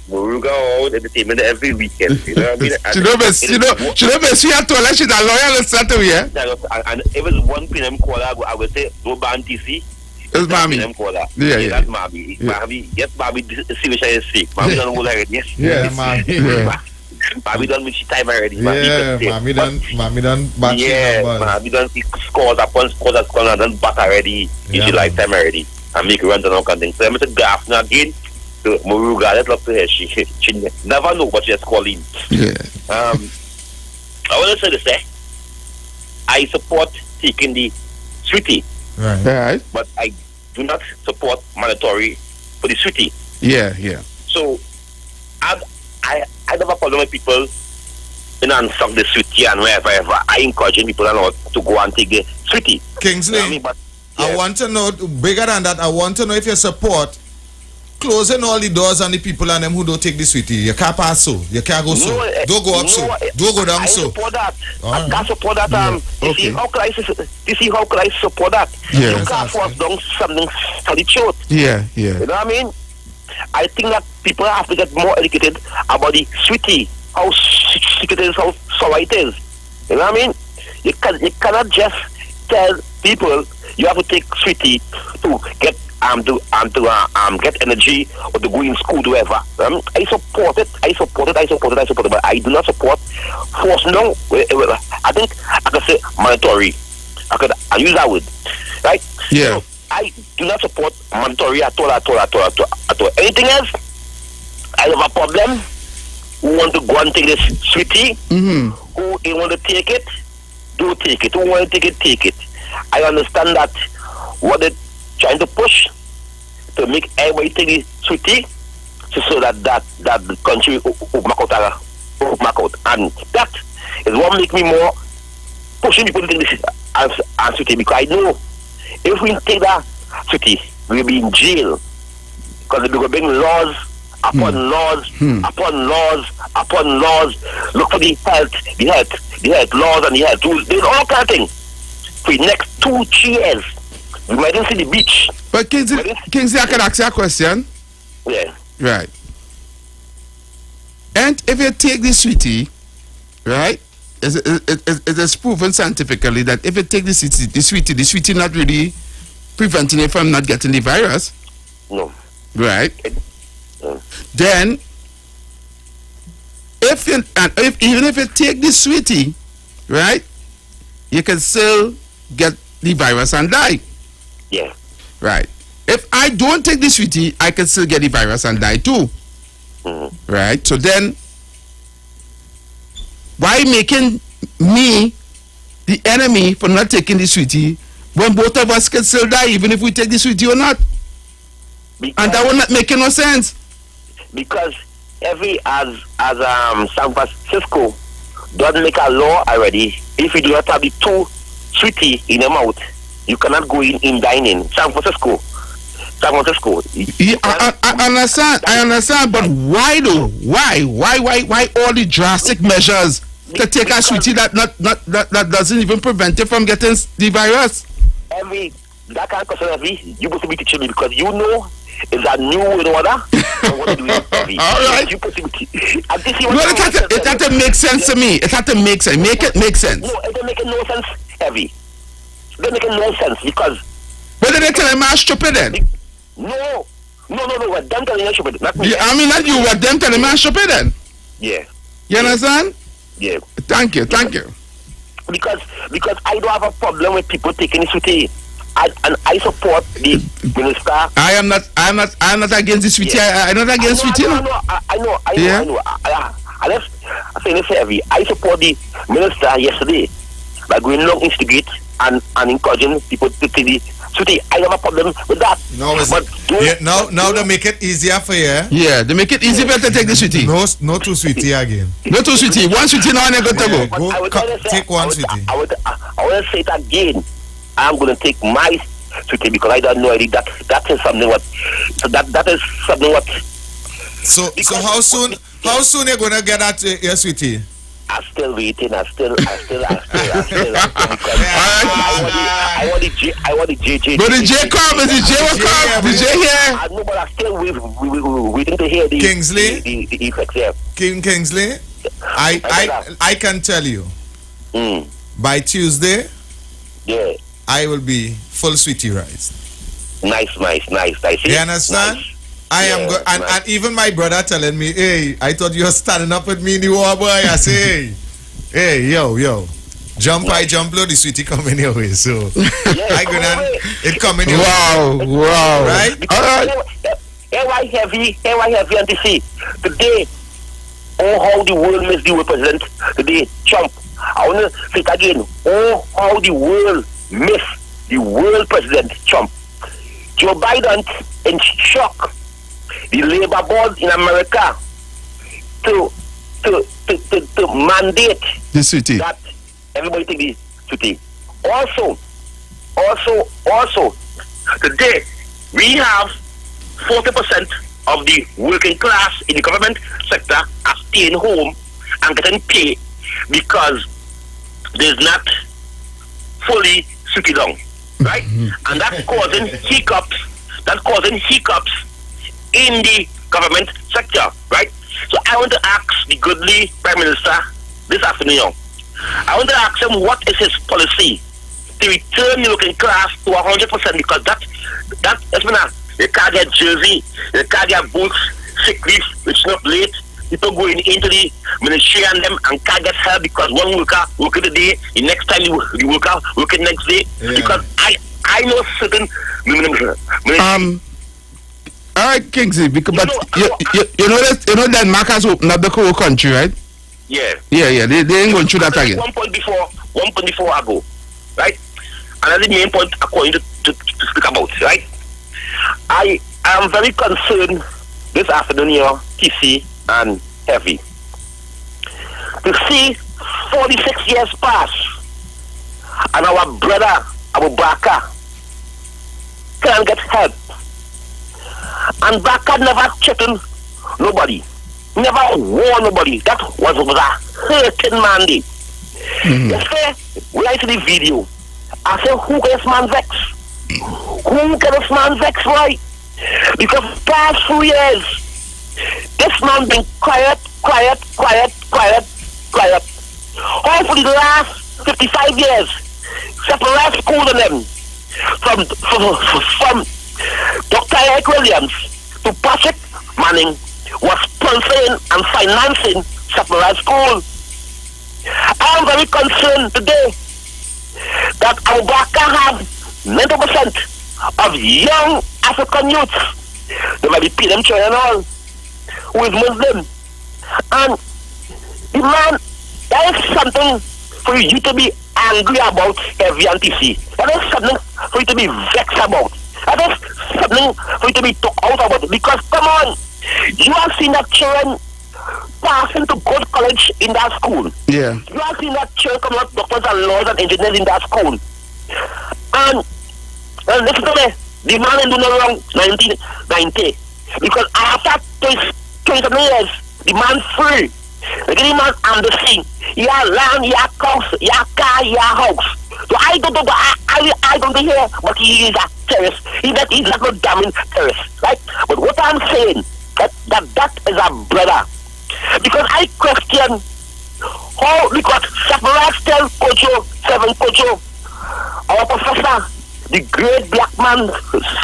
Muruga out entertainment every weekend. You know what I mean? She don't be she had to let she a loyal listener, yeah. And if it's one PM caller, I would say go ban TC. It's Mommy. Yeah. That's Mommy. Mommy, yes, Mommy. See which I is sick. Mommy don't hold already. Yes. Yeah, Mommy. Mommy done with she time already. Yeah, Mommy done. Yeah, Mommy done scores upon scores and done bat already. In she lifetime already. And make run down and things. So I'm going to go after again. So Muruga, let's love to her. She never know what she's calling. Yeah. I want to say this, I support taking the sweetie. Right. But I do not support mandatory for the sweetie. Yeah. So I never problem with people and suck the sweetie and wherever. I encourage people and all to go and take the sweetie. Kingsley, You know what I mean? But, I want to know, bigger than that, I want to know if you support closing all the doors on the people and them who don't take the sweetie. You can't pass so. You can't go so. Don't go up so. Don't go down so. I support that. Right. I can't support that. You see how can I support that? Yeah. You can't force down something for the truth. Yeah. You know what I mean? I think that people have to get more educated about the sweetie, how sick it is, how sour it is. You know what I mean? You cannot just tell people you have to take sweetie to get get energy or to go in school, whatever. I support it, but I do not support force. No, I think I could say mandatory. I use that word, right? Yeah. So I do not support mandatory at all. Anything else, I have a problem. Who want to go and take this sweetie? Who want to take it? Do take it. Who want to take it? I understand that what they're trying to push to make everybody take the sweetie, so that the country open out, and that is what make me more pushing people to take this and sweetie, because I know if we take that sweetie, we'll be in jail, because they will bring laws upon laws upon laws upon laws. Look for the health laws and the health rules. There's all kind of things. For the next 2-3 years, we might not see the beach. But Kingsley, I can ask you a question. Yeah. Right. And if you take this sweetie, right, it is proven scientifically that if you take the sweetie not really preventing you from not getting the virus. No. Right. Then, even if you take the sweetie, right, you can still get the virus and die. Yeah. Right. If I don't take the sweetie, I can still get the virus and die too. Right. So then, why making me the enemy for not taking the sweetie when both of us can still die even if we take the sweetie or not? And that will not make no sense. Because as San Francisco doesn't make a law already, if you do not have the 2 sweetie in your mouth, you cannot go in dining. San Francisco. Yeah, I understand, but why though? Why all the drastic measures to take a sweetie that doesn't even prevent you from getting the virus? That kind of question, you supposed to be teaching me, because you know it's a new world order. And what do you do? All right. It had to make sense to me. It had to make sense. Make it make sense. No, it doesn't make no sense, Heavy. It doesn't make no sense, because. But then they tell him I'm stupid then. No. What them telling you stupid? Not me. Yeah, I mean, not you. What them telling me I'm stupid then. Yeah. You understand? Yeah. Thank you. Because I don't have a problem with people taking the sweetie. And I support the minister. I am not against the sweetie. Yeah. I'm not against sweetie. I know. Let's say this heavy. I support the minister yesterday by going along instigate and encouraging people to take the sweetie. I have a problem with that. Now they make it easier for you. Yeah, they make it easier to take the sweetie. No 2 sweetie again. No 2 sweetie. 1 sweetie now and I got to go. Take 1 sweetie. I want to say it again. I'm going to take my sweetie, because I don't know already that is something what that is something what. So how soon you gonna get that your sweetie? I'm still waiting. I want the J. But the J come. Is the J will come? The J here. I know, but I'm still waiting to hear the Kingsley. The effects. Yeah. Kingsley. I can tell you. By Tuesday. Yeah. I will be full sweetie rice. Nice. I see. You understand? Nice. I am good, and even my brother telling me, "Hey, I thought you were standing up with me in the war, boy." I say, "Hey, yo, jump low, the sweetie coming your way." So I gonna it coming your way. Wow, right? All right. Why heavy, and to see today, how the world missed the president today, Trump. I want to say it again. How the world missed the world president Trump. Joe Biden in shock. The labor board in America to mandate the sweetie that everybody take the sweetie. Also, Also, today, we have 40% of the working class in the government sector are staying home and getting paid because there's not fully switched on, right? And that's causing hiccups. That's causing hiccups in the government sector, right? So I want to ask the goodly Prime Minister this afternoon. I want to ask him what is his policy to return the working class to 100%, because that's when you can't get jersey, you can't get boots, sick leave, it's not late. People going into the ministry and them and can't get help because one worker working today, the next time the worker working next day. Yeah. Because I know certain all right, Kingsley, because you know that Mark has opened up the whole country, right? Yeah. Yeah. They ain't going through that again. 1.4 ago, right? And that's the main point according to speak about, right? I am very concerned this afternoon here, TC and Heavy, to see 46 years pass and our brother Abu Bakr can't get help. And Bakr never threatened nobody, never warned nobody. That was a hurting mandate. Yesterday, when I see the video, I said, who gets man vex? Who gets man vex, right? Because past 2 years, this man been quiet. Hopefully the last 55 years, separate school and them from Dr. Eric Williams to Patrick Manning was sponsoring and financing separate school. I am very concerned today that Abu Bakr have 90% of young African youths. They might be paid them children and all, who is Muslim. And the man, that is something for you to be angry about every NTC. That is something for you to be vexed about. That is something for you to be talked out about. Because come on, you have seen that children passing to good college in that school. Yeah. You have seen that children coming out doctors and lawyers and engineers in that school. And listen to me, the man ain't doing no wrong 1990. Because after 27 years, the man free. The man on the scene. He has land, he has cows, he has car, he has house. So I don't know, I don't hear, but he is a terrorist. He's not no damning terrorist, right? But what I'm saying, that is a brother. Because I question how, because Safaras tell Kojo, 7 Kojo, our professor, the great black man,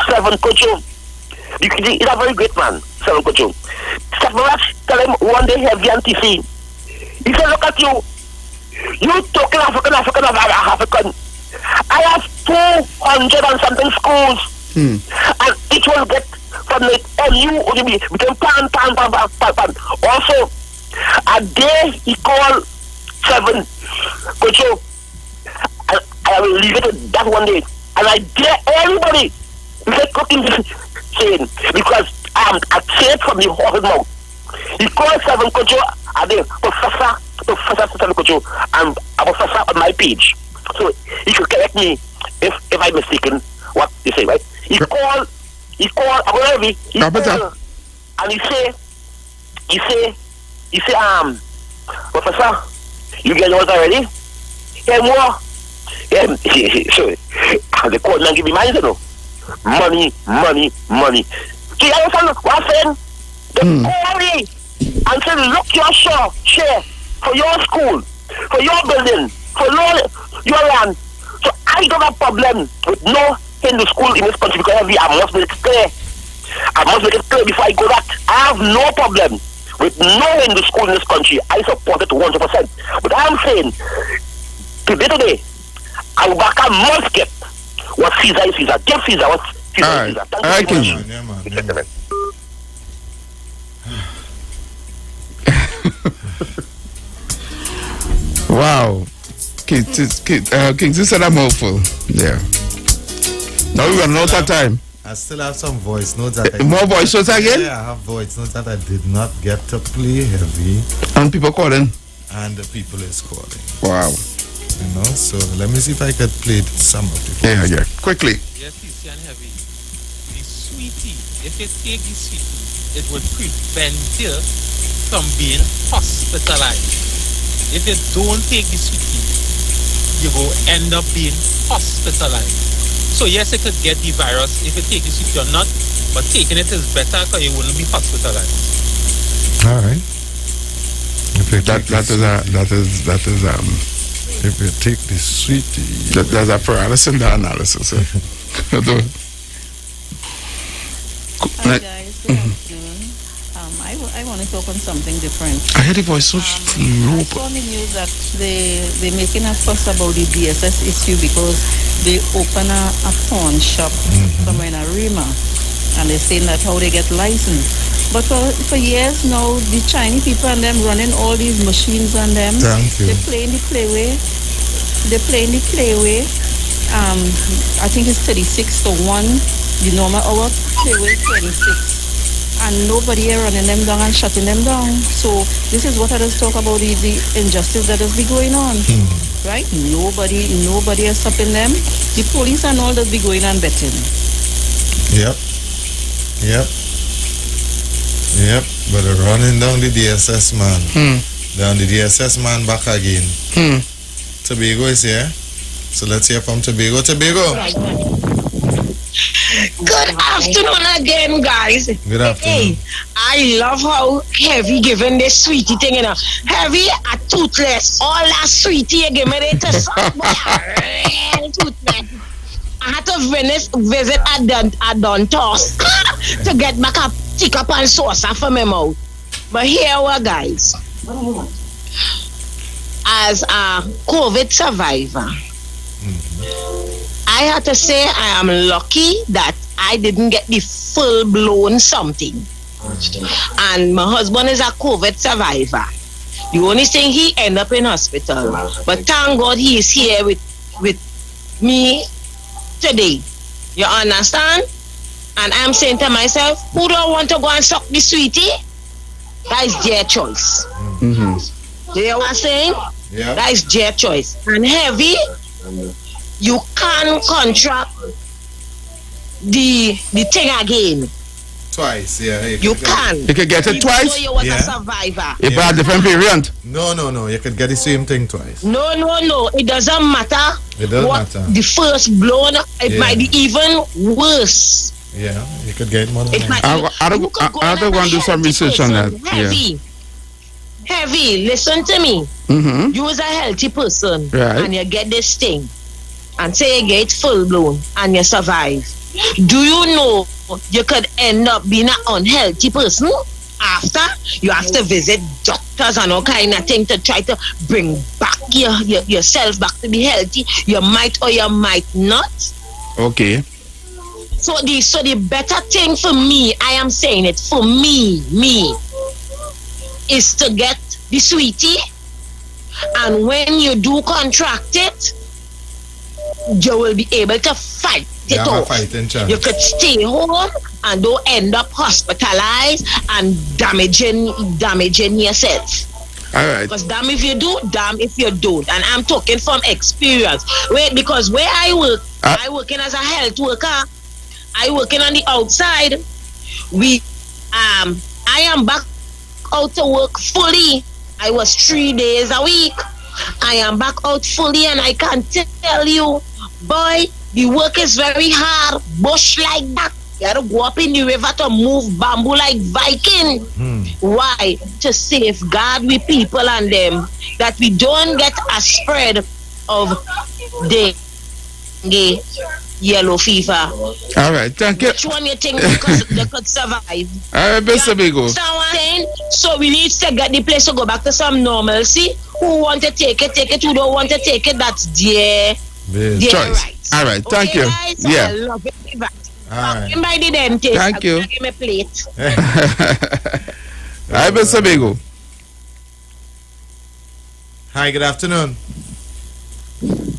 7 Kojo, he's a very great man, 7 Kojo. Safaras tell him one day heavy NTC. He said, look at you talking African. I have 200 and something schools. And each one get from the LU or between pan. Also, a day he called 7 Kojo. And I will leave it at that one day. And I dare everybody to say cooking saying, because I say it from the horse's mouth. He called 7 Kojo a day, Professor 7 Kojo, and a professor on my page. So he should correct me if I'm mistaken what they say, right? He called and he say, Professor, you get yours already? Yeah, more. Yeah, so the court not give me money, you know. Money. Do you understand what I'm saying? The call me and say, look your share for your school, for your building, for your land. So I don't have a problem with no Hindu school in this country because I must make it clear. I must make it clear before I go that I have no problem with no Hindu school in this country. I support it 100%. But I'm saying, today, Abu Bakr must get what Caesar is Caesar. Give Caesar what Caesar is Caesar. Thank you very much. Wow. Kingsley said I'm hopeful. Yeah. Now we run out of time. I still have some voice notes that more voice notes again? Yeah, I have voice notes that I did not get to play heavy. And people calling? And the people is calling. Wow. You know, so let me see if I could play some of it. Yeah. Quickly. Yes, it's and heavy. The sweetie, if you take the sweetie, it would prevent you from being hospitalized. If you don't take the sweetie, you will end up being hospitalized. So yes, you could get the virus if you take the sweetie or not, but taking it is better because you wouldn't be hospitalized. All right. If you take the sweetie, that's a paralysis and analysis. Hi guys, good afternoon. I want to talk on something different. I heard the voice so low. I saw in the news that they're making a fuss about the DSS issue because they open a pawn shop somewhere in Arima, and they're saying that how they get licensed. But for years now, the Chinese people and them running all these machines on them. Thank you. They're playing the clayway. I think it's 36 to 1. The normal hour clayway 26. And nobody are running them down and shutting them down. So this is what I just talk about the injustice that has been going on. Right? Nobody is stopping them. The police and all that be going on betting. Yep. But they're running down the DSS man. Down the DSS man back again. Tobago is here. So let's hear from Tobago. Good afternoon again, guys. Good afternoon. Hey, I love how Heavy giving this sweetie thing, you know. Heavy a toothless. All that sweetie you give me it to real toothless. I had to visit a Dontos to get back a tick up and saucer for my mouth. But here we are, guys. As a COVID survivor, I have to say I am lucky that I didn't get the full-blown something. And my husband is a COVID survivor. The only thing, he ended up in hospital. But thank God he is here with me today. You understand? And I'm saying to myself, who don't want to go and suck the sweetie? That is their choice. You know what I'm saying? Yeah. That is their choice. And Heavy, you can't contract the thing again. Twice, yeah. You can. You can get it twice? So you was a survivor. If a different variant? No. You could get the same thing twice. No. It doesn't matter. It doesn't matter. The first blown, it might be even worse. Yeah, you could get more than I don't want to do some research on that. Heavy, listen to me. You was a healthy person, right, and you get this thing, and say you get full blown, and you survive. Do you know you could end up being an unhealthy person after? You have to visit doctors and all kind of thing to try to bring back yourself back to be healthy. You might or you might not. Okay. So the better thing for me, I am saying it for me, is to get the sweetie, and when you do contract it, you will be able to fight it off. You could stay home and don't end up hospitalized and damaging yourself. All right. Because damn if you do, damn if you don't. And I'm talking from experience. Because where I work, I working as a health worker. I working on the outside. I am back out to work fully. I was 3 days a week. I am back out fully, and I can tell you, boy, the work is very hard. Bush like that. You have to go up in the river to move bamboo like Viking. Why? To safeguard we people and them, that we don't get a spread of the yellow fever. All right, thank you. Which one you think they could survive? All right, Mr. Bigo. So we need to get the place to go back to some normalcy. Who want to take it? Who don't want to take it? That's their choice. Right. All right, thank you. Guys, yeah. I love it. All right. By the dentist. Thank you. Give me a plate. All right, Mr. Bigo. Hi, good afternoon.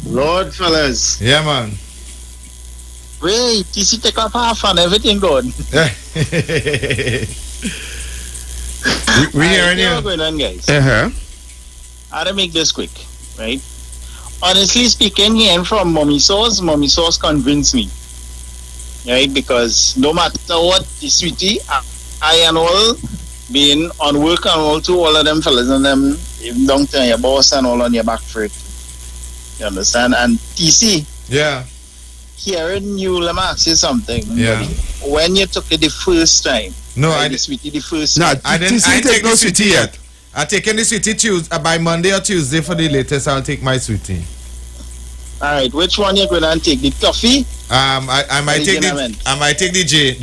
Lord, fellas. Yeah, man. Wait, TC take up half and everything gone. we hearing you. What's going on, guys? Uh-huh. I'll make this quick, right? honestly speaking, hearing from Mommy Sauce convinced me. Right? Because no matter what, the sweetie, I and all being on work and all to all of them fellas and them even down to your boss and all on your back for it. You understand? And TC. Yeah. Hearing you, let me ask you something. Yeah. Buddy. When you took it the first time. No, right, I the sweetie the first no, time. I didn't take the sweetie yet. I taken the sweetie Tuesday by Monday or Tuesday for the latest. I'll take my sweetie. All right, which one you gonna take? The coffee? I might take the J.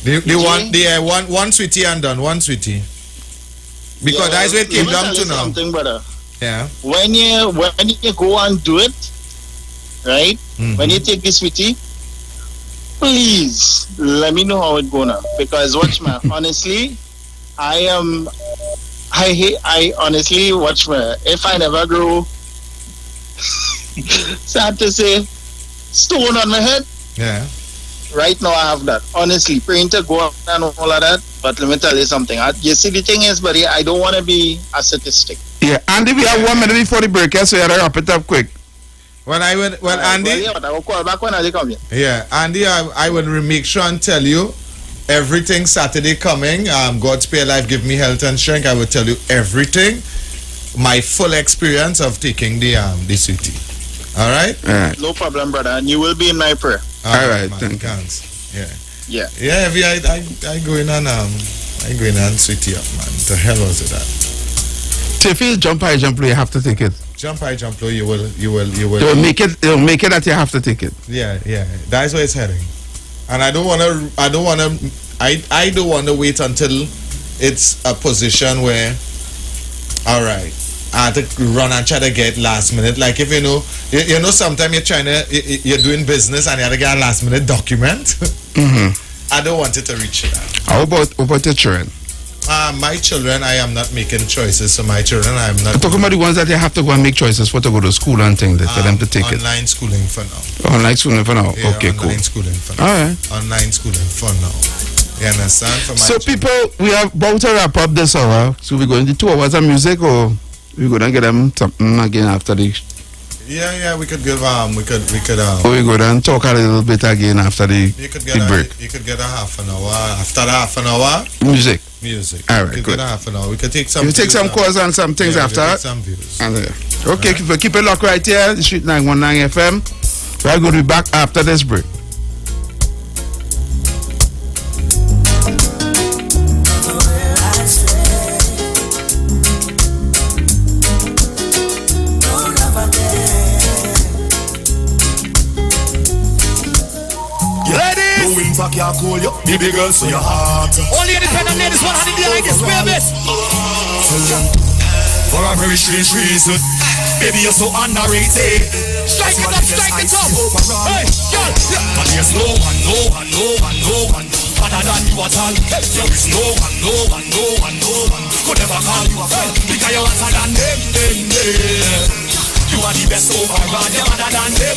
The one sweetie and done one sweetie. Because that's what it came down to now. Something, brother. Yeah. When you go and do it, right? Mm-hmm. When you take the sweetie, please let me know how it going now. Because watch me, honestly, I honestly watch me. If I never grow, sad to say, stone on my head. Yeah. Right now I have that. Honestly, praying to God and all of that. But let me tell you something. You see, the thing is, buddy, I don't want to be a statistic. Yeah, Andy, we have 1 minute before the break, so you have to wrap it up quick. Andy. I will call back when I come here. Yeah, Andy, I will make sure and tell you everything Saturday coming. God's Spare Life, Give Me Health and Strength. I will tell you everything. My full experience of taking the sweetie. All right? No problem, brother. And you will be in my prayer. All right, thank you. Yeah. Yeah, I go in and sweetie up, man. The hell was it that? So if you jump high, jump low, you have to take it. Jump high, jump low, you will. It'll make it that you have to take it. Yeah. That's where it's heading. And I don't wanna wait until it's a position where, all right, I have to run and try to get last minute. Like if you know sometimes you're doing business and you have to get a last minute document. Mm-hmm. I don't want it to reach that. How about your children? My children, I am not making choices. So my children, I am not. I'm talking about the ones that you have to go and make choices for to go to school and things for them to take it. Online schooling for now. Online schooling for now. Yeah, okay, cool. Online schooling for now. All right. Online schooling for now. You understand? For my children. People, we are about to wrap up this hour. So we're going to 2 hours of music, or we're going to get them something again after the. Yeah, we could give we could or we go and talk a little bit again after the break. You could get a half an hour. After the half an hour, music. All right, good. Get a half an hour. We could take some. You take some calls and some things after that. Some views. Okay, keep it locked right here. The Street 919 FM. We're going to be back after this break. Back your cool, you baby girl, so your heart. Only independent ladies want to be like this, baby. For a very strange reason, baby, you're so underrated. Strike it up, strike it up. Hey, girl, but there's no one better than you at all. There is no one could ever call you a friend because you're better than them. You are the best overall, you're better than them.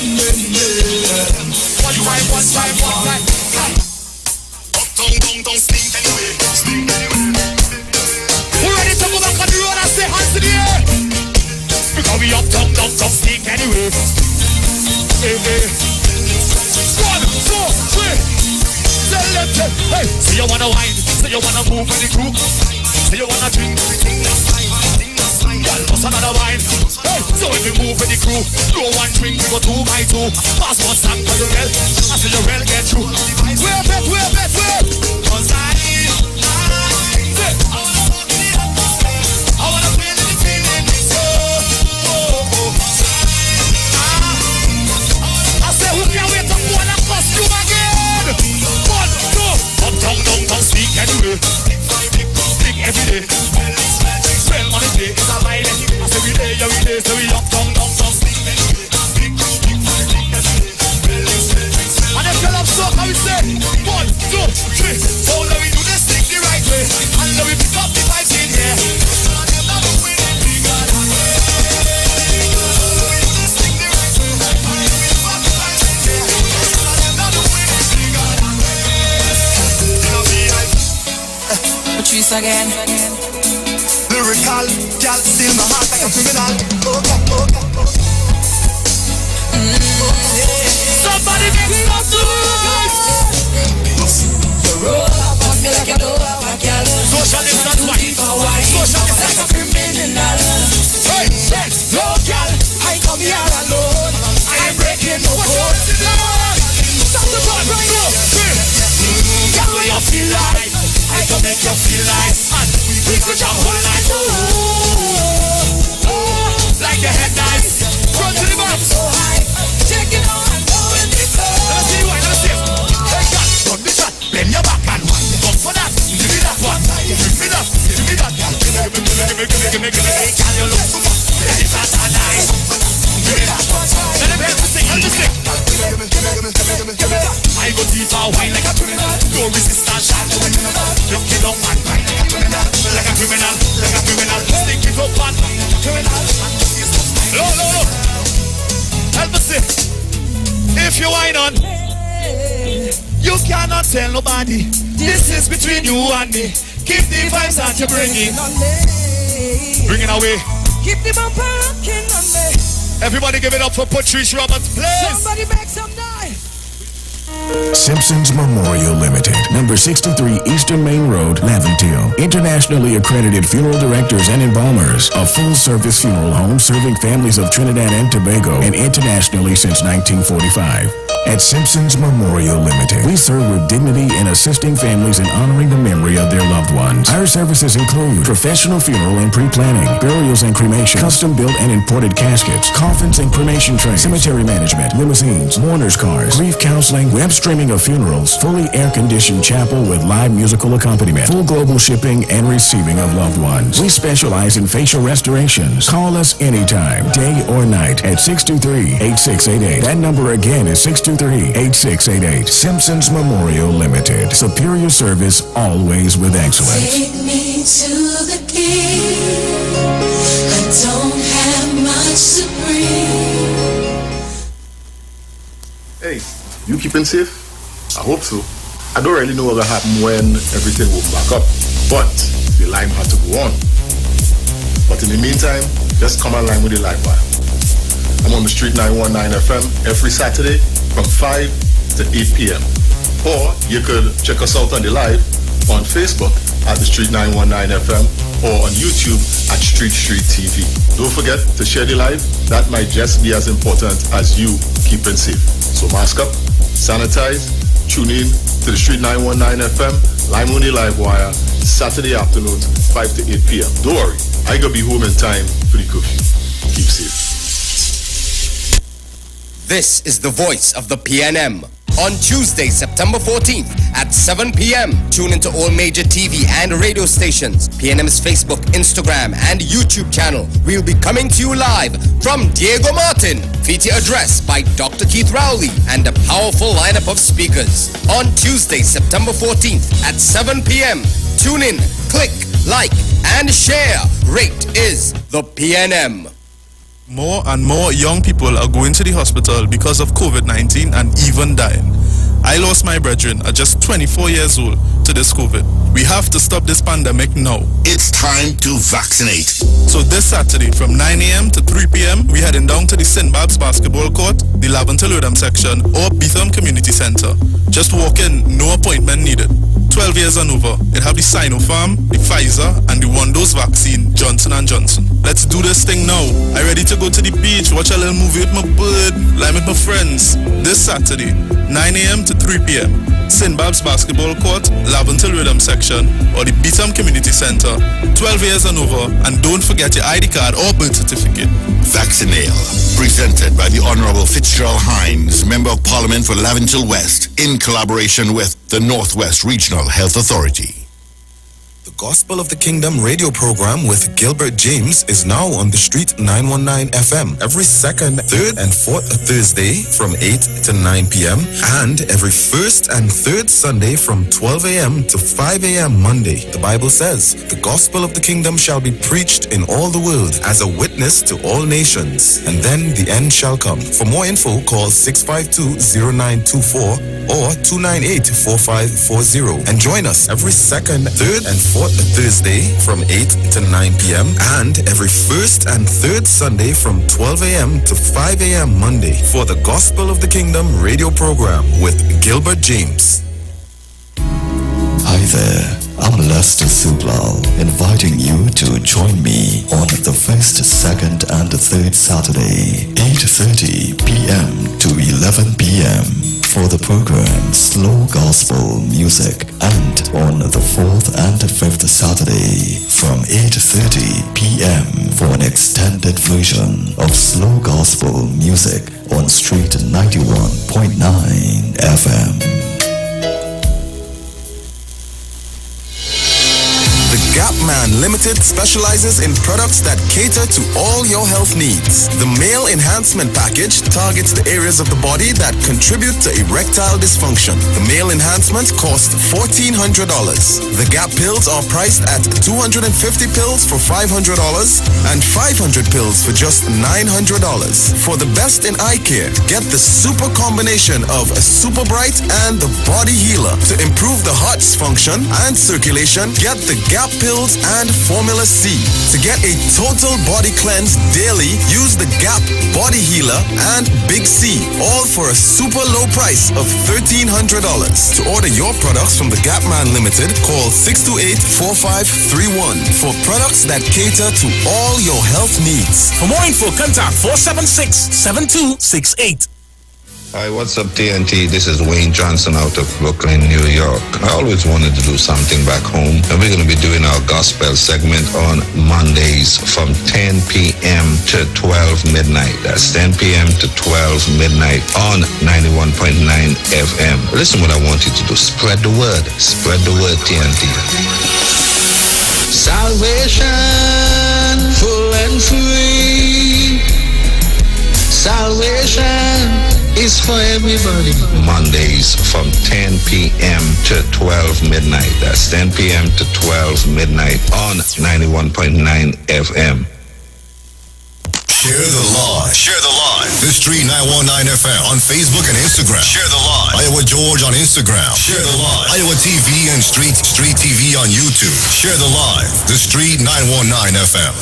One time. Don't stink anyway. We're ready to go back on the road and say hands to the air. Because we uptown, don't stink anyway. Hey. 1, 2, 3. Selected. Hey, so you wanna wine, so you wanna move with the crew, so you wanna drink everything that's fine. Girl, bust another wine. Hey, so if we move with the crew, no one drink, we go 2 by 2. Pass one song for the real, I see the real get through. We're bet. Cause I wanna feel anything in this I say who can wait to go on a costume again? 1, 2. Uptown, don't speak anyway. Speak every day. Spend money day is a violent. I say we day, so we uptown, don't speak anyway. And if you love so how we say 1, 2, 3. So let we do this thing the right way. And let we pick up the vibes in here. Patrice again. Lyrical, girl, still my heart like a criminal. Okay. put your whole life. Like your head nice. Run to the box. So high. Check it out and go in the floor. Let me see you wine, let me see. Hey, God, run the shot. Bend your back and wine. Come for that. Give me that one. Give me that. Give me that. Give me. Girl, you look super. Very fat and nice. Give me that one. Let me help you sing. Help you sing. I go deeper, wine like a criminal. No resistance, shot. Look it up and wine like a criminal. Like a criminal, like a criminal. Stick it up and wine like a criminal. No. Help us see. If you wine on, you cannot tell nobody. This is between you and me. Keep the vibes that you're bringing. Bring it away. Keep the bumper rocking on me. Everybody give it up for Patrice Roberts, please. Somebody make some noise. Simpsons Memorial Limited, number 63 Eastern Main Road, Laventille. Internationally accredited funeral directors and embalmers. A full-service funeral home serving families of Trinidad and Tobago and internationally since 1945. At Simpsons Memorial Limited, we serve with dignity in assisting families in honoring the memory of their loved ones. Our services include professional funeral and pre-planning, burials and cremation, custom-built and imported caskets, coffins and cremation trays, cemetery management, limousines, mourners cars, grief counseling, web streaming of funerals, fully air-conditioned chapel with live musical accompaniment, full global shipping and receiving of loved ones. We specialize in facial restorations. Call us anytime, day or night, at 623-8688. That number again is 623-8688. Simpsons Memorial Limited. Superior service, always with excellence. Take me to the king. I don't have much to bring. Hey, you keeping safe? I hope so. I don't really know what will happen when everything will back up, but the line had to go on. But in the meantime, just come online with the live wire. I'm on the Street 919 FM every Saturday from 5 to 8 p.m. Or you could check us out on the live on Facebook at the Street 919 FM or on YouTube at Street TV. Don't forget to share the live. That might just be as important as you keeping safe. So mask up, sanitize, tune in to the Street 919 FM, Lime on the Live Wire, Saturday afternoons, 5 to 8 p.m. Don't worry, I gotta be home in time for the curfew. Keep safe. This is the voice of the PNM. On Tuesday, September 14th at 7 p.m. Tune into all major TV and radio stations, PNM's Facebook, Instagram, and YouTube channel. We'll be coming to you live from Diego Martin. Feature address by Dr. Keith Rowley and a powerful lineup of speakers. On Tuesday, September 14th at 7 p.m. Tune in, click, like, and share. Rate is the PNM. More and more young people are going to the hospital because of COVID-19 and even dying. I lost my brethren at just 24 years old to this COVID. We have to stop this pandemic now. It's time to vaccinate. So this Saturday from 9 a.m. to 3 p.m. we heading down to the St. Barb's Basketball Court, the Laventille Rodham section, or Bethlehem Community Center. Just walk in, no appointment needed. 12 years and over. It have the Sinopharm, the Pfizer, and the one-dose vaccine, Johnson & Johnson. Let's do this thing now. I ready to go to the beach, watch a little movie with my bird, lie with my friends. This Saturday, 9 a.m. to 3 p.m. St. Barb's Basketball Court, Laventille Rodham section, or the Bethlehem Community Center. 12 years and over, and don't forget your ID card or birth certificate. Vaccinale, presented by the Honorable Fitzgerald Hines, Member of Parliament for Laventille West, in collaboration with the Northwest Regional Health Authority. The Gospel of the Kingdom radio program with Gilbert James is now on the Street 919 FM every second, third, and fourth Thursday from 8 to 9 p.m. and every first and third Sunday from 12 a.m. to 5 a.m. Monday. The Bible says, the Gospel of the Kingdom shall be preached in all the world as a witness to all nations, and then the end shall come. For more info, call 652-0924 or 298-4540 and join us every second, third, and fourth Thursday from 8 to 9 p.m. and every first and third Sunday from 12 a.m. to 5 a.m. Monday for the Gospel of the Kingdom radio program with Gilbert James. Hi there, I'm Lester Sublal, inviting you to join me on the first, second, and third Saturday, 8:30 p.m. to 11 p.m. for the program Slow Gospel Music, and on the 4th and 5th Saturday from 8:30 p.m. for an extended version of Slow Gospel Music on Street 91.9 FM. The Gap Man Limited specializes in products that cater to all your health needs. The Male Enhancement Package targets the areas of the body that contribute to erectile dysfunction. The Male Enhancement costs $1,400. The Gap pills are priced at 250 pills for $500 and 500 pills for just $900. For the best in eye care, get the super combination of a Super Bright and the Body Healer. To improve the heart's function and circulation, get the Gap pills and Formula C. To get a total body cleanse daily, use the Gap Body Healer and Big C, all for a super low price of $1,300. To order your products from the Gap Man Limited, call 628-4531 for products that cater to all your health needs. For more info, contact 476-7268. Hi, what's up, TNT? This is Wayne Johnson out of Brooklyn, New York. I always wanted to do something back home, and we're going to be doing our gospel segment on Mondays from 10 p.m. to 12 midnight. That's 10 p.m. to 12 midnight on 91.9 FM. Listen what I want you to do. Spread the word. Spread the word, TNT. Salvation, full and free. Salvation is for everybody. Mondays from 10 p.m. to 12 midnight. That's 10 p.m. to 12 midnight on 91.9 FM. Share the live. Share the live. The Street 919 FM on Facebook and Instagram. Share the live. Iowa George on Instagram. Share the live. Iowa TV and Street TV on YouTube. Share the live. The Street 919 FM.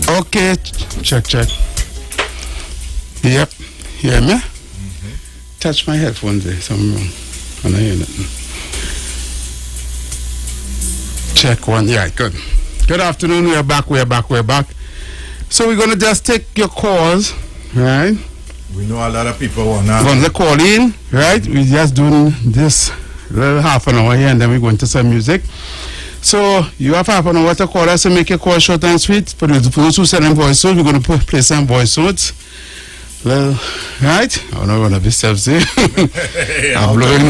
Okay, check. Yep, hear me? Touch my headphones there, something wrong. I don't hear nothing. Check one, yeah, good. Good afternoon, we're back. So we're gonna just take your calls, right? We know a lot of people want to. We're gonna call in, right? We're just doing this little half an hour here and then we're going to some music. So you have half an hour to call us and make your call short and sweet. For those who send them voice notes, we're going to play some voice notes. Well, right? I don't want to be self-say. I'm blowing.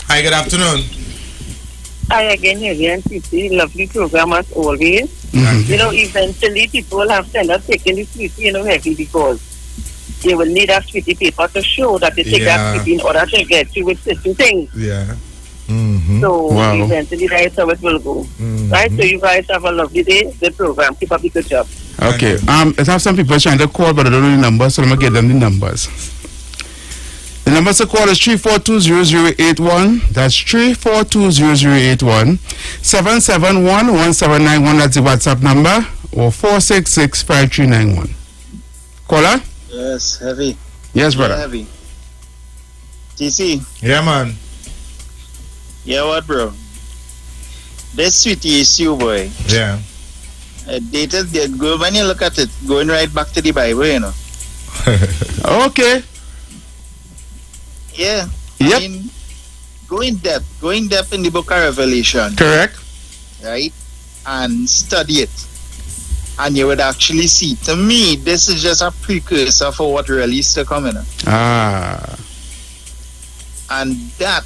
Hi, good afternoon. Hi again, Heavy and Sweetie. Lovely program as always. You know, eventually people have to end up taking the Sweetie, Heavy, because they will need a Sweetie paper to show that they take that Sweetie in order to get you with certain things. Yeah. So eventually that's how it will go. Right? So you guys have a lovely day. The program. Keep up the good job. Okay. I have some people trying to call, but I don't know the numbers, so I'm gonna get them the numbers. The numbers to call is 342-0081. That's 342-0081. 771-1791. That's the WhatsApp number, or 466-5391. Caller? Yes, Heavy. Yes, brother. Heavy. TC. Yeah, man. Yeah, what, bro? This Sweetie issue, boy. Yeah. Dated, go when you look at it, going right back to the Bible, Okay. Yeah. Yep. I mean, going depth in the book of Revelation. Correct. Right? And study it. And you would actually see, to me, this is just a precursor for what really is to come in. And that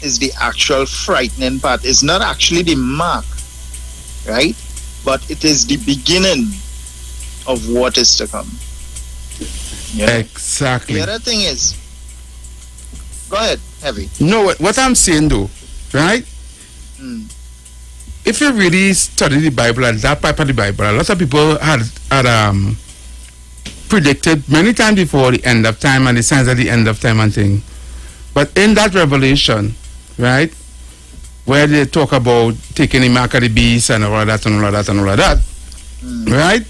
is the actual frightening part. It's not actually the mark, right? But it is the beginning of what is to come. Exactly. The other thing is, go ahead, Heavy. No, what I'm saying though, right? If you really study the Bible and that part of the Bible, a lot of people had predicted many times before the end of time and the signs of the end of time and thing. But in that revelation, right, where they talk about taking the mark of the beast and all of that and all of that and all of that, right?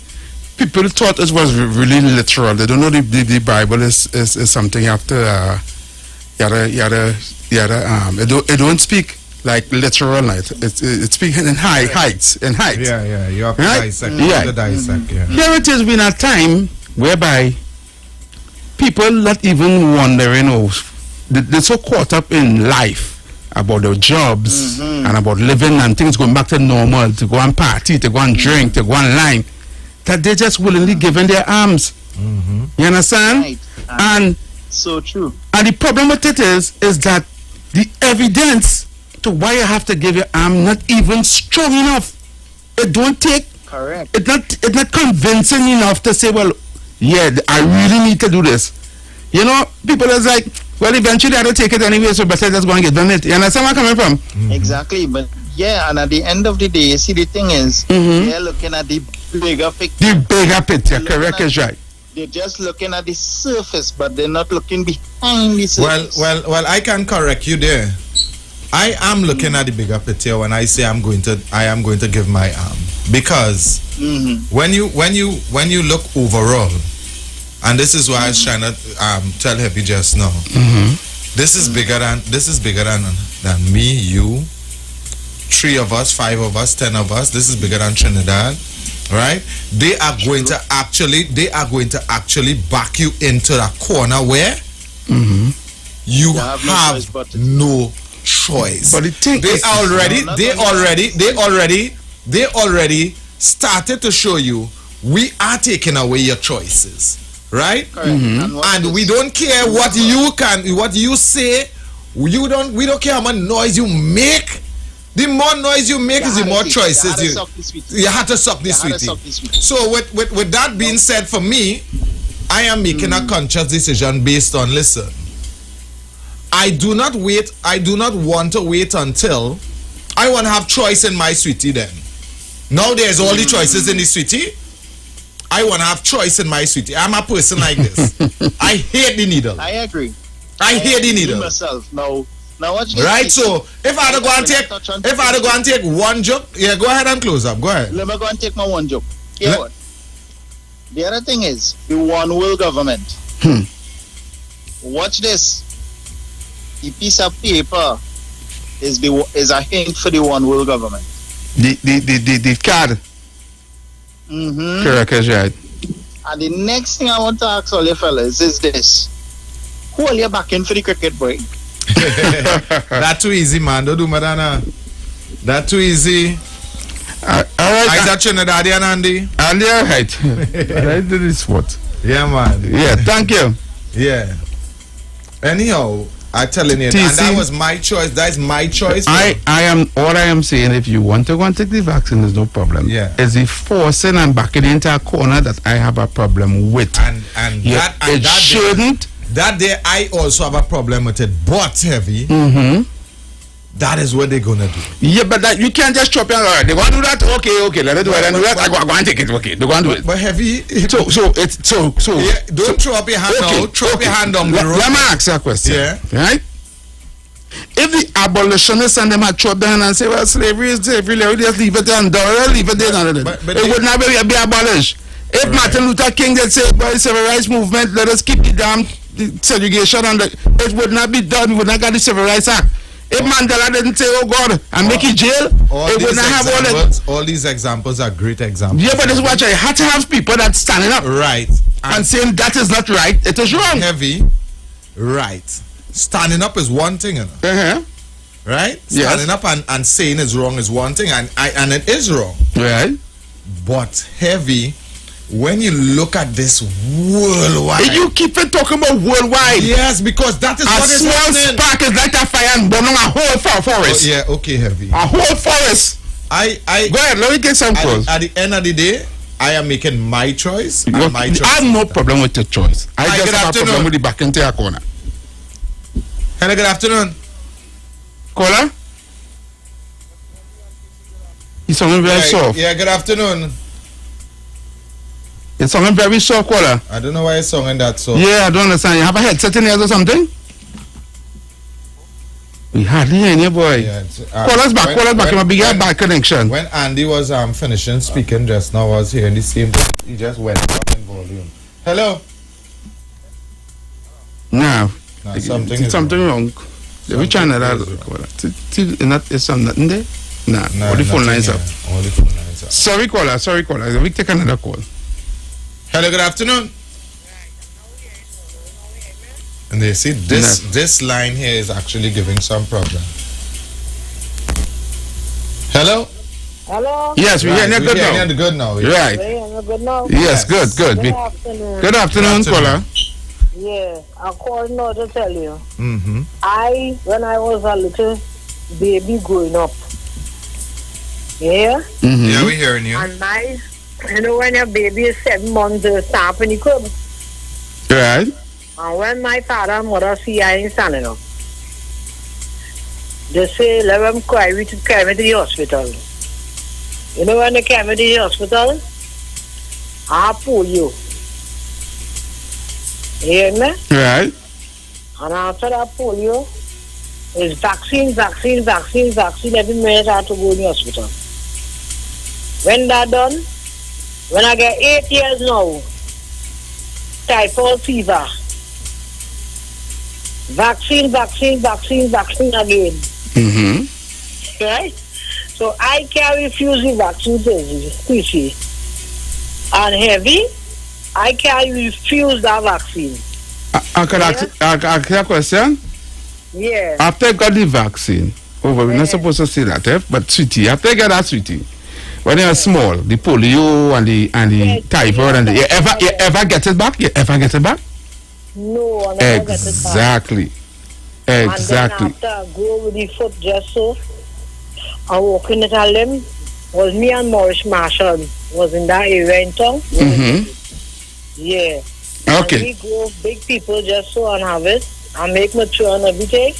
People thought it was really literal. They don't know the Bible is something you have to it don't speak like literal, like it speaks in heights. Yeah, you have to right? dissect. You have to dissect, yeah. Here it is in a time whereby people not even wondering, they're so caught up in life about their jobs and about living and things going back to normal, to go and party, to go and drink, to go and line, that they're just willingly giving their arms. You understand? Right. And so true. And the problem with it is that the evidence to why you have to give your arm not even strong enough. It don't take. Correct. It's not convincing enough to say, well, yeah, I really need to do this. You know, people is like, well, eventually I don't take it anyway, so better just go and get done it. You understand where I'm coming from? Exactly, but yeah, and at the end of the day, see, the thing is, they're looking at the bigger picture. The bigger picture, correct, is right. They're just looking at the surface, but they're not looking behind the surface. Well, I can correct you there. I am looking at the bigger picture when I say I am going to give my arm, because when you look overall, and this is why I was trying to tell Happy just now. This is bigger than me, you, 3 of us, 5 of us, 10 of us. This is bigger than Trinidad, right? They are going to actually back you into that corner where you have no choice. But they already started to show you, we are taking away your choices, right? And we don't care what you say. We don't care how much noise you make. The more noise you make is the more choices you have to suck this sweetie. So with that being said, for me, I am making a conscious decision based on, listen, I do not want to wait until I want to have choice in my sweetie then. Now there's all the choices in the sweetie. I want to have choice in my sweetie. I'm a person like this. I hate the needle. I agree. I hate the needle. Myself. Now watch this. Right, so if I had to go and take one joke, yeah, go ahead and close up. Go ahead. Let me go and take my one joke. What? The other thing is the one world government. Watch this. The piece of paper is a hint for the one world government. The card. Correct, is right. And the next thing I want to ask all you fellas is this: who are you backing for the cricket break? That too easy, man. Don't do Madonna. That too easy. All right. Is that Trinidadian, Andy? Andy, all right. I did this spot. Yeah, man. Yeah, thank you. Yeah. Anyhow, I'm telling you, TC, and that was my choice. That is my choice. I am saying, if you want to go and take the vaccine, there's no problem. Yeah. It's the forcing and backing into a corner that I have a problem with. And that shouldn't. That day I also have a problem with it, but Heavy. That is what they're gonna do. Yeah, but that you can't just chop it. They want to do that. Okay, let it do it. And do that. I go and take it. Okay, they're going to do it. But Heavy. So yeah, don't throw up your hand now. Throw up your hand down the road. Let me ask you a question. Yeah. Right. If the abolitionists and them had chopped down and say, well, slavery is slavery, let me just leave it there and leave it there and it would not be abolished. If Martin Luther King did say, by the civil rights movement, let us keep the damn segregation, and it would not be done. We would not get the Civil Rights Act. If Mandela didn't say, oh God, and make it jail, it would not have all these examples are great examples. Yeah, but this is what I had to have people that standing up. Right. And saying that is not right, it is wrong. Heavy. Right. Standing up is one thing, you know? Right? Standing up and saying it's wrong is one thing, and it is wrong. Right. But Heavy, when you look at this worldwide, you keep it talking about worldwide. Yes, because that is what is happening. A small spark is like a fire and burning a whole forest. Yeah, okay, Heavy. A whole forest. I go ahead, let me get some clothes. At the end of the day, I am making my choice. And my choice. I have no problem with your choice. I Hi, just good have a afternoon. problem with the back into your corner. Hello, good afternoon. Caller? You sounding very soft. Yeah, good afternoon. You sounding very soft, caller. I don't know why you're singing that so. Yeah, I don't understand. You have a headset in here or something? We hardly hear you, boy. Yeah, call us back. You might be a bad connection. When Andy was finishing speaking just now, I was hearing the same thing. He just went up in volume. Hello? No. Something wrong. Which channel that? Is something there? Nah, all the phone lines up. All the phone lines up. Sorry, caller. We take another call. Hello, good afternoon. And they see this line here is actually giving some problem. Hello? Hello? Yes, we hear you good now. We're good now. Right. Good now? Yes, good. Good afternoon. Good afternoon, caller. Yeah, I'm calling now to tell you. Mm-hmm. When I was a little baby growing up, yeah? Mm-hmm. Yeah, we're hearing you. And when your baby is 7 months, they stop in the crib. Right. And when my father and mother see I ain't standing up, they say, let them carry me to the hospital. You know when they carry me to the hospital? I pull you. You hear me? Right. And after that polio, it's vaccine. Every minute I have to go in the hospital. When that done, when I get 8 years now, typhoid fever. Vaccine again. Mm-hmm. Right? So I can refuse the vaccine, PC. And heavy, I can refuse that vaccine. I can ask you a question? Yeah. After you got the vaccine, we're not supposed to say that, but sweetie, after you get that sweetie, when you're small, the polio and the typhoid and you ever get it back? You ever get it back? No, I never get it back. Exactly. And then after I go with the foot just so, I walk in at limb, was me and Morris Marshall was in that area in town. Mm-hmm. Yeah. Okay. And we go big people just so and have it and make mature and everything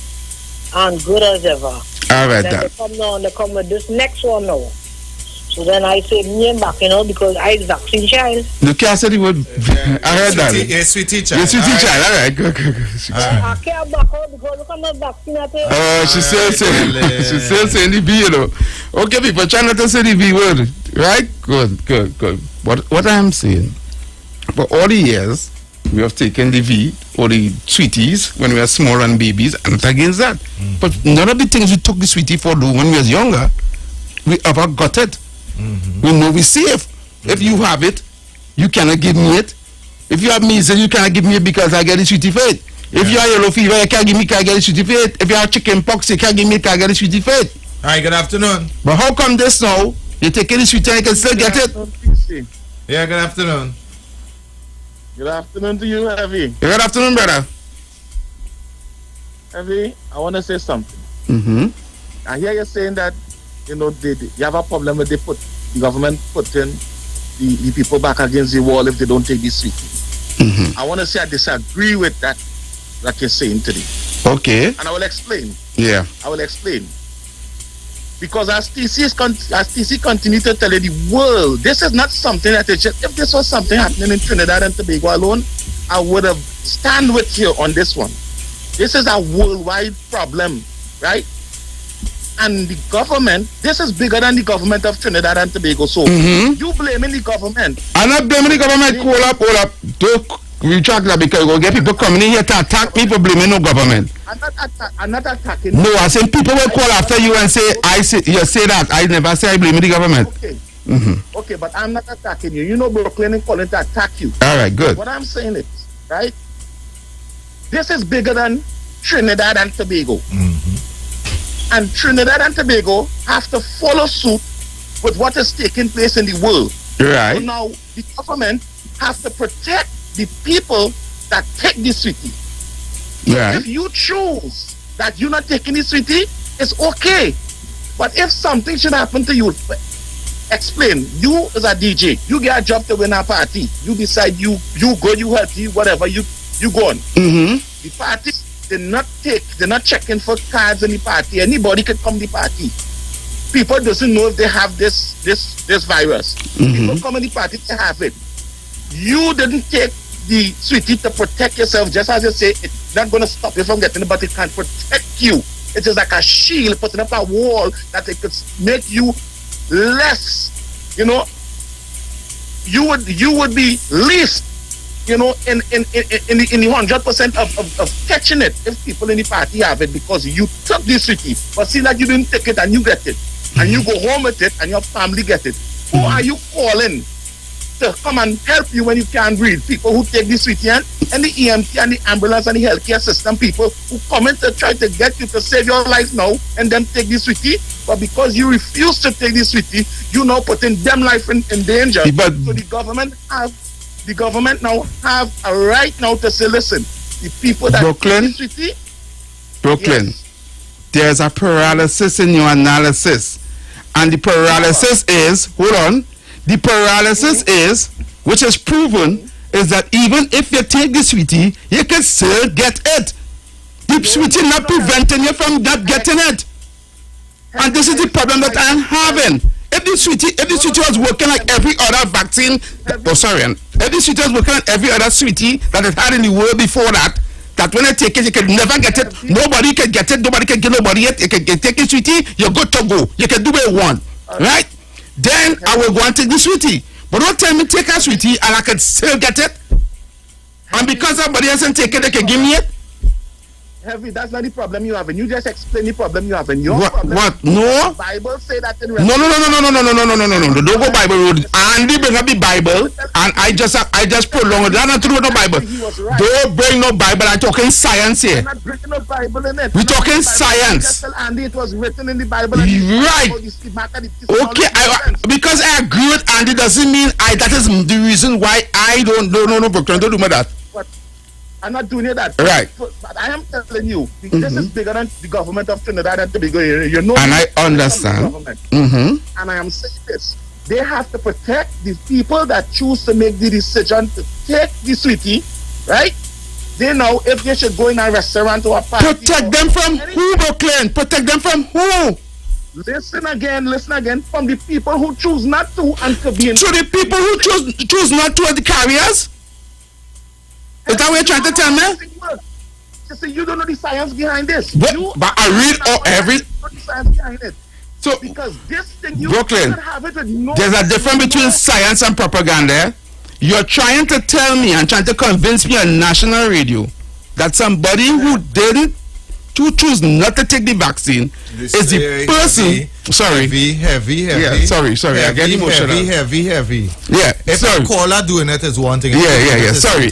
and good as ever. All right, then they come with this next one now. So then I say me and back, because I vaccine child. You can't say the word. I heard that. Yes, sweetie child. Yes, sweetie child. All right, good. I can't back out because look, I'm not vaccinated. Oh, she's still saying the V, Okay, people, try not to say the V word. Right? Good. What I am saying, for all the years, we have taken the V or the sweeties when we were small and babies, and not against that. Mm-hmm. But none of the things we took the sweetie for do when we was younger, we ever got it. Mm-hmm. We know we're safe. If you have it, you cannot give me it. If you have measles, you cannot give me it because I get the sweetie for it. If you have yellow fever, you can't give me it because I get the sweetie for it. If you have chicken pox, you can't give me it because I get the sweetie for it. Hi, good afternoon. But how come this now? You take the sweetie and you can still get it? Yeah, good afternoon. Good afternoon to you, Heavy. Good afternoon, brother. Heavy, I want to say something. Mm-hmm. I hear you saying that, you have a problem with the government putting the people back against the wall if they don't take this sweetie. Mm-hmm. I want to say I disagree with that you're saying today. Okay. And I will explain. Yeah. I will explain. Because as TC continue to tell you the world, this is not something that if this was something happening in Trinidad and Tobago alone, I would have stand with you on this one. This is a worldwide problem, right? And the government, this is bigger than the government of Trinidad and Tobago. So you blaming the government. I'm not blaming the government. Hold up. Don't retract that because you're going to get people coming in here to attack people blaming no government. I'm not attacking. No, I said people will call after you and say, you say that. I never say I blame the government. Okay. Mm-hmm. Okay, but I'm not attacking you. You know Brooklyn is calling to attack you. All right, good. What I'm saying is, right, this is bigger than Trinidad and Tobago. Mm-hmm. And Trinidad and Tobago have to follow suit with what is taking place in the world. Right. So now the government has to protect the people that take this sweetie. Right. If you choose that you're not taking this sweetie, it's okay. But if something should happen to you, explain. You as a DJ, you get a job to win a party. You decide you good, you healthy, whatever. You go on. The party they're not checking for cards in the party. Anybody could come to the party. People doesn't know if they have this virus. People come in the party to have it. You didn't take the sweetie to protect yourself, just as you say, it's not going to stop you from getting it, but it can protect you. It is like a shield, putting up a wall that it could make you less, you would be least, in the 100% of catching it if people in the party have it because you took the sweetie, but see that you didn't take it and you get it, and you go home with it and your family get it. Who are you calling to come and help you when you can't breathe? People who take the sweetie and the EMT and the ambulance and the healthcare system, people who come in to try to get you to save your life now and then take the sweetie, but because you refuse to take the sweetie, you now putting them life in danger. But so the government now have a right now to say, listen, the people that take the sweetie, there's a paralysis in your analysis, and the paralysis is, the paralysis is, which is proven, is that even if you take the sweetie, you can still get it. The sweetie not preventing you from not getting it. And this is the problem that I'm having. If the sweetie was working like every other vaccine, if the sweetie was working like every other sweetie that it had in the world before that when I take it, you can never get it. Nobody can get it. Nobody can get nobody it. You can take the sweetie, you're good to go. You can do what you want. Right? Then I will go and take the sweetie. But don't tell me take a sweetie and I can still get it. And because somebody else can take it, they can give me it. Heavy, that's not the problem you have. And you just explain the problem you have. And your what? problem. What? No. The Bible say that in No. Don't go Bible road. Andy bring up the Bible, and I just prolong it. That's not true with no Bible. Don't bring no Bible. I'm talking science here. I'm not bringing no Bible in it. We're talking science. Just tell Andy it was written in the Bible. Right. Okay. Because I agree with Andy doesn't mean that is the reason why I don't know Brooklyn. Don't do me that. I'm not doing that. Right. But I am telling you, this is bigger than the government of Trinidad and Tobago. You know. And I understand. And I am saying this. They have to protect the people that choose to make the decision to take the sweetie, right? They know if they should go in a restaurant or a party. Protect them from who, Brooklyn? Protect them from who? Listen again. From the people who choose not to and to be in. So the people who choose not to are the carriers? Is that what you're trying to tell me? You see, you don't know the science behind this. But I read every. The science behind it. So because this thing, you Brooklyn, have it with no there's a difference between science and propaganda. You're trying to tell me and trying to convince me on national radio that somebody who didn't choose not to take the vaccine is the person. Heavy. Yeah, sorry. I get emotional. Heavy. Yeah. If a caller doing it is one thing. Yeah. Sorry.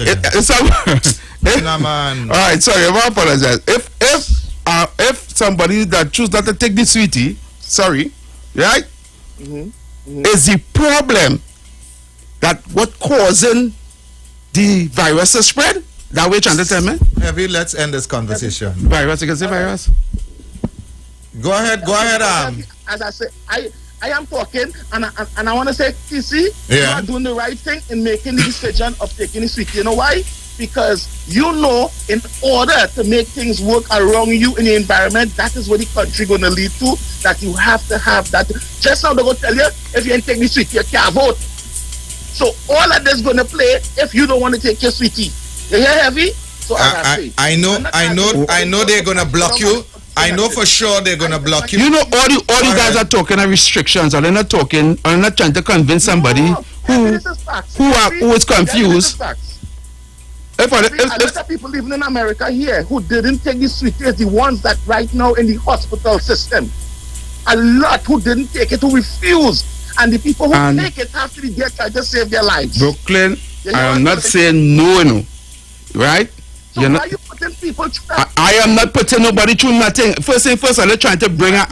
Nah, man. All right. Sorry. I apologize. If somebody that choose not to take the sweetie, right, is the problem that what causing the virus to spread? That way, trying to tell me? Heavy. Let's end this conversation. Virus. You can say virus. Go ahead. As I say, I am talking, and I want to say, TC, you are doing the right thing in making the decision of taking the sweetie. You know why? Because you know, in order to make things work around you in the environment, that is what the country going to lead to. That you have to have that. Just now they're going to tell you, if you ain't take the sweetie, you can't vote. So all of this going to play if you don't want to take your sweetie. You hear, Heavy? So I know they're going to block you. I know for sure they're gonna block you. You know, all you guys are talking of restrictions. Are they not talking? Are they not trying to convince somebody who is confused? A lot of people living in America here who didn't take the sweetie is the ones that right now in the hospital system. A lot who didn't take it, who refused, and the people who take it have to be there trying to save their lives. Brooklyn, I am not saying no, right? So why are you putting people through that? I am not putting nobody through nothing. First, are they trying to bring a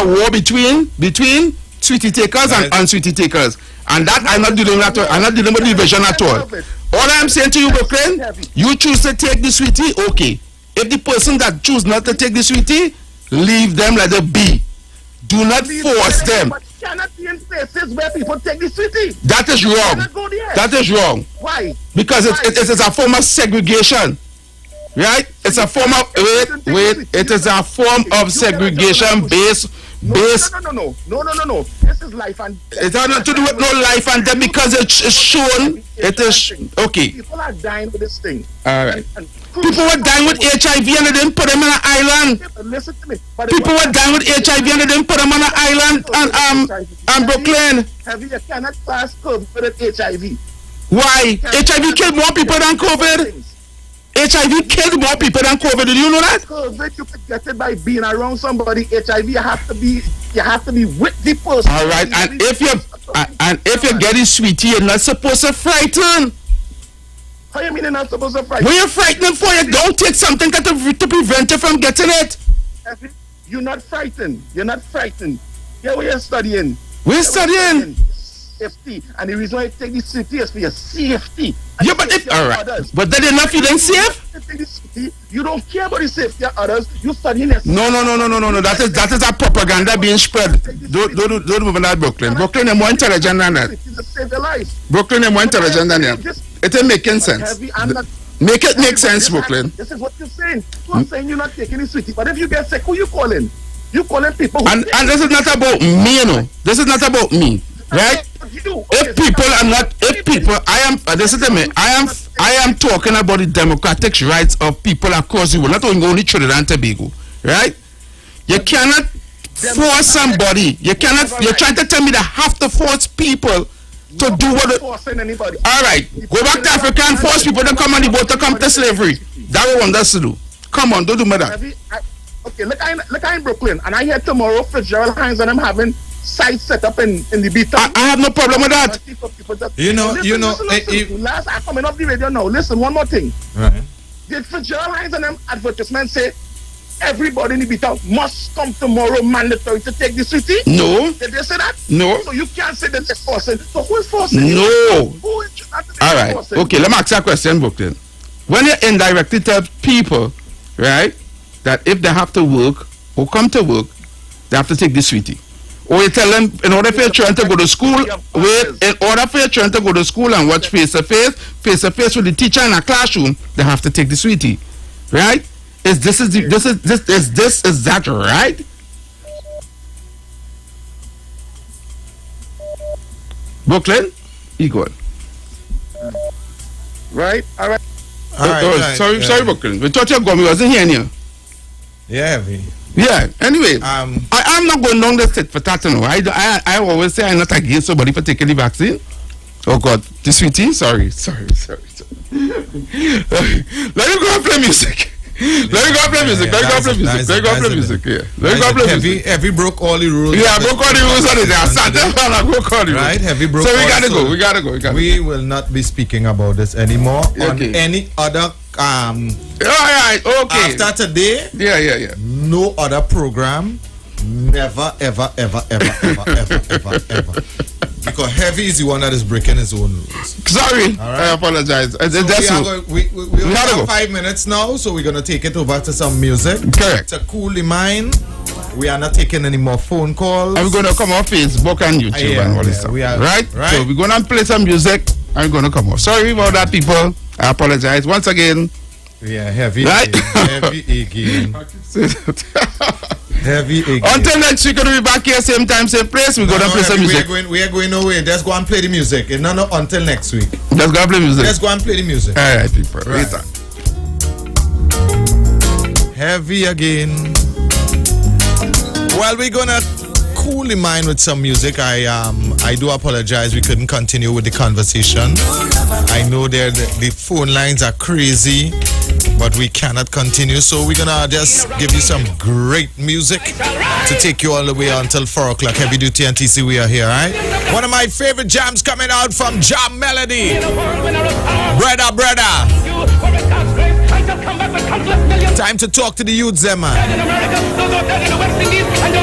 war between sweetie takers and unsweetie takers? And that I'm not dealing with. I'm not dealing with division at all. All I'm saying to you, Brooklyn, you choose to take the sweetie, okay. If the person that choose not to take the sweetie, leave them like they be. Do not force them. cannot be in places where people take the sweetie. That is wrong. That is wrong. Why? Because it is a form of segregation. Right? It's a form of it is a form of segregation based. No. This is life and death. It has nothing to do with no life and death because it's shown. It is okay. People are dying with this thing. All right. People were dying with HIV and they didn't put them on an island. Listen to me. People were dying with HIV and they didn't put them on an island and Brooklyn. Have you cannot pass COVID with HIV? Why? HIV killed more people than COVID. HIV killed more people than COVID. Did you know that? COVID, you could get it by being around somebody. HIV, you have to be with the person. All right, and if you're getting sweetie, you're not supposed to frighten. How you mean you're not supposed to frighten? What are you frightening for? You don't take something to prevent you from getting it. You're not frightened. You're not frightened. Yeah, what you're studying. We're studying. Safety, and the reason why you take the city is for your safety. Yeah, but all right. But then you're not feeling safe. You don't care about the safety of others. You studying yourself. No. That is a propaganda being spread. Don't move on that, Brooklyn. Brooklyn is more intelligent than that. Brooklyn is more intelligent than that. It ain't making sense. Make it make sense, Brooklyn. This is what you're saying. I'm saying you're not taking the sweetie. But if you get sick, who you calling? You calling people. And this is not about me, you know. This is not about me. Right? If people are not, listen to me, I am talking about the democratic rights of people across the world, not only Trinidad and Tobago, right? You cannot force somebody, you're trying to tell me that I have to force people to do what all right, go back to Africa and force people to come on the boat to come to slavery. That what one does to do. Come on, don't do me that. Okay, look, I'm in Brooklyn, and I hear tomorrow Fitzgerald Hines and I'm having sites set up in the beat. I have no problem with that. Listen, last I'm coming off the radio now. Listen, one more thing. Right. Did Fitzgerald Hines and them advertisements say everybody in the beat must come tomorrow mandatory to take the city? No. Did they say that? No. So you can't say that they're forcing. So who is forcing? No. Who is all right. Forcing? Okay, let me ask you a question, Brooklyn. When you indirectly tell people, right, that if they have to work or come to work, they have to take the sweetie. Or you tell them, in order for your children to go to school, and watch face to face with the teacher in a classroom, they have to take the sweetie, right? Is that right? Brooklyn, Igor. Right. All right. Sorry, Brooklyn. We thought you were going. We wasn't hearing you. Yeah, Yeah, anyway, I'm not going down the tit for tat, you know. I always say I'm not against somebody for taking the vaccine. Oh God, the sweetie, sorry. Let me go and play music. Let me go and play music. Heavy broke all the rules. Yeah, I broke all the rules on it. I broke all the rules. Right, Heavy broke. So we gotta go. We will not be speaking about this anymore on any other. All right, okay. After today, yeah. No other program. Never, ever. Because Heavy is the one that is breaking his own rules. Sorry, I apologize. We have 5 minutes now, so we're gonna take it over to some music. Correct. To cool the mind. We are not taking any more phone calls. And we're gonna come off Facebook and YouTube and all this stuff. Right? So we're gonna play some music and we're gonna come off. Sorry about that, people. I apologize once again. Yeah, heavy. Right? Heavy again. Heavy again. Until next week, we'll be back here, same time, same place. We're gonna play some music. We are going nowhere. Let's go and play the music. No, until next week. Let's go and play music. Let's go and play the music. All right, people. Right. Heavy again. Well, we're gonna cool the mind with some music. I do apologize we couldn't continue with the conversation. I know the phone lines are crazy, but we cannot continue, so we're gonna just give you some great music to take you all the way until 4 o'clock. Heavy Duty and TC, we are here, right? One of my favorite jams coming out from Jam Melody. Brother. Time to talk to the youths, man.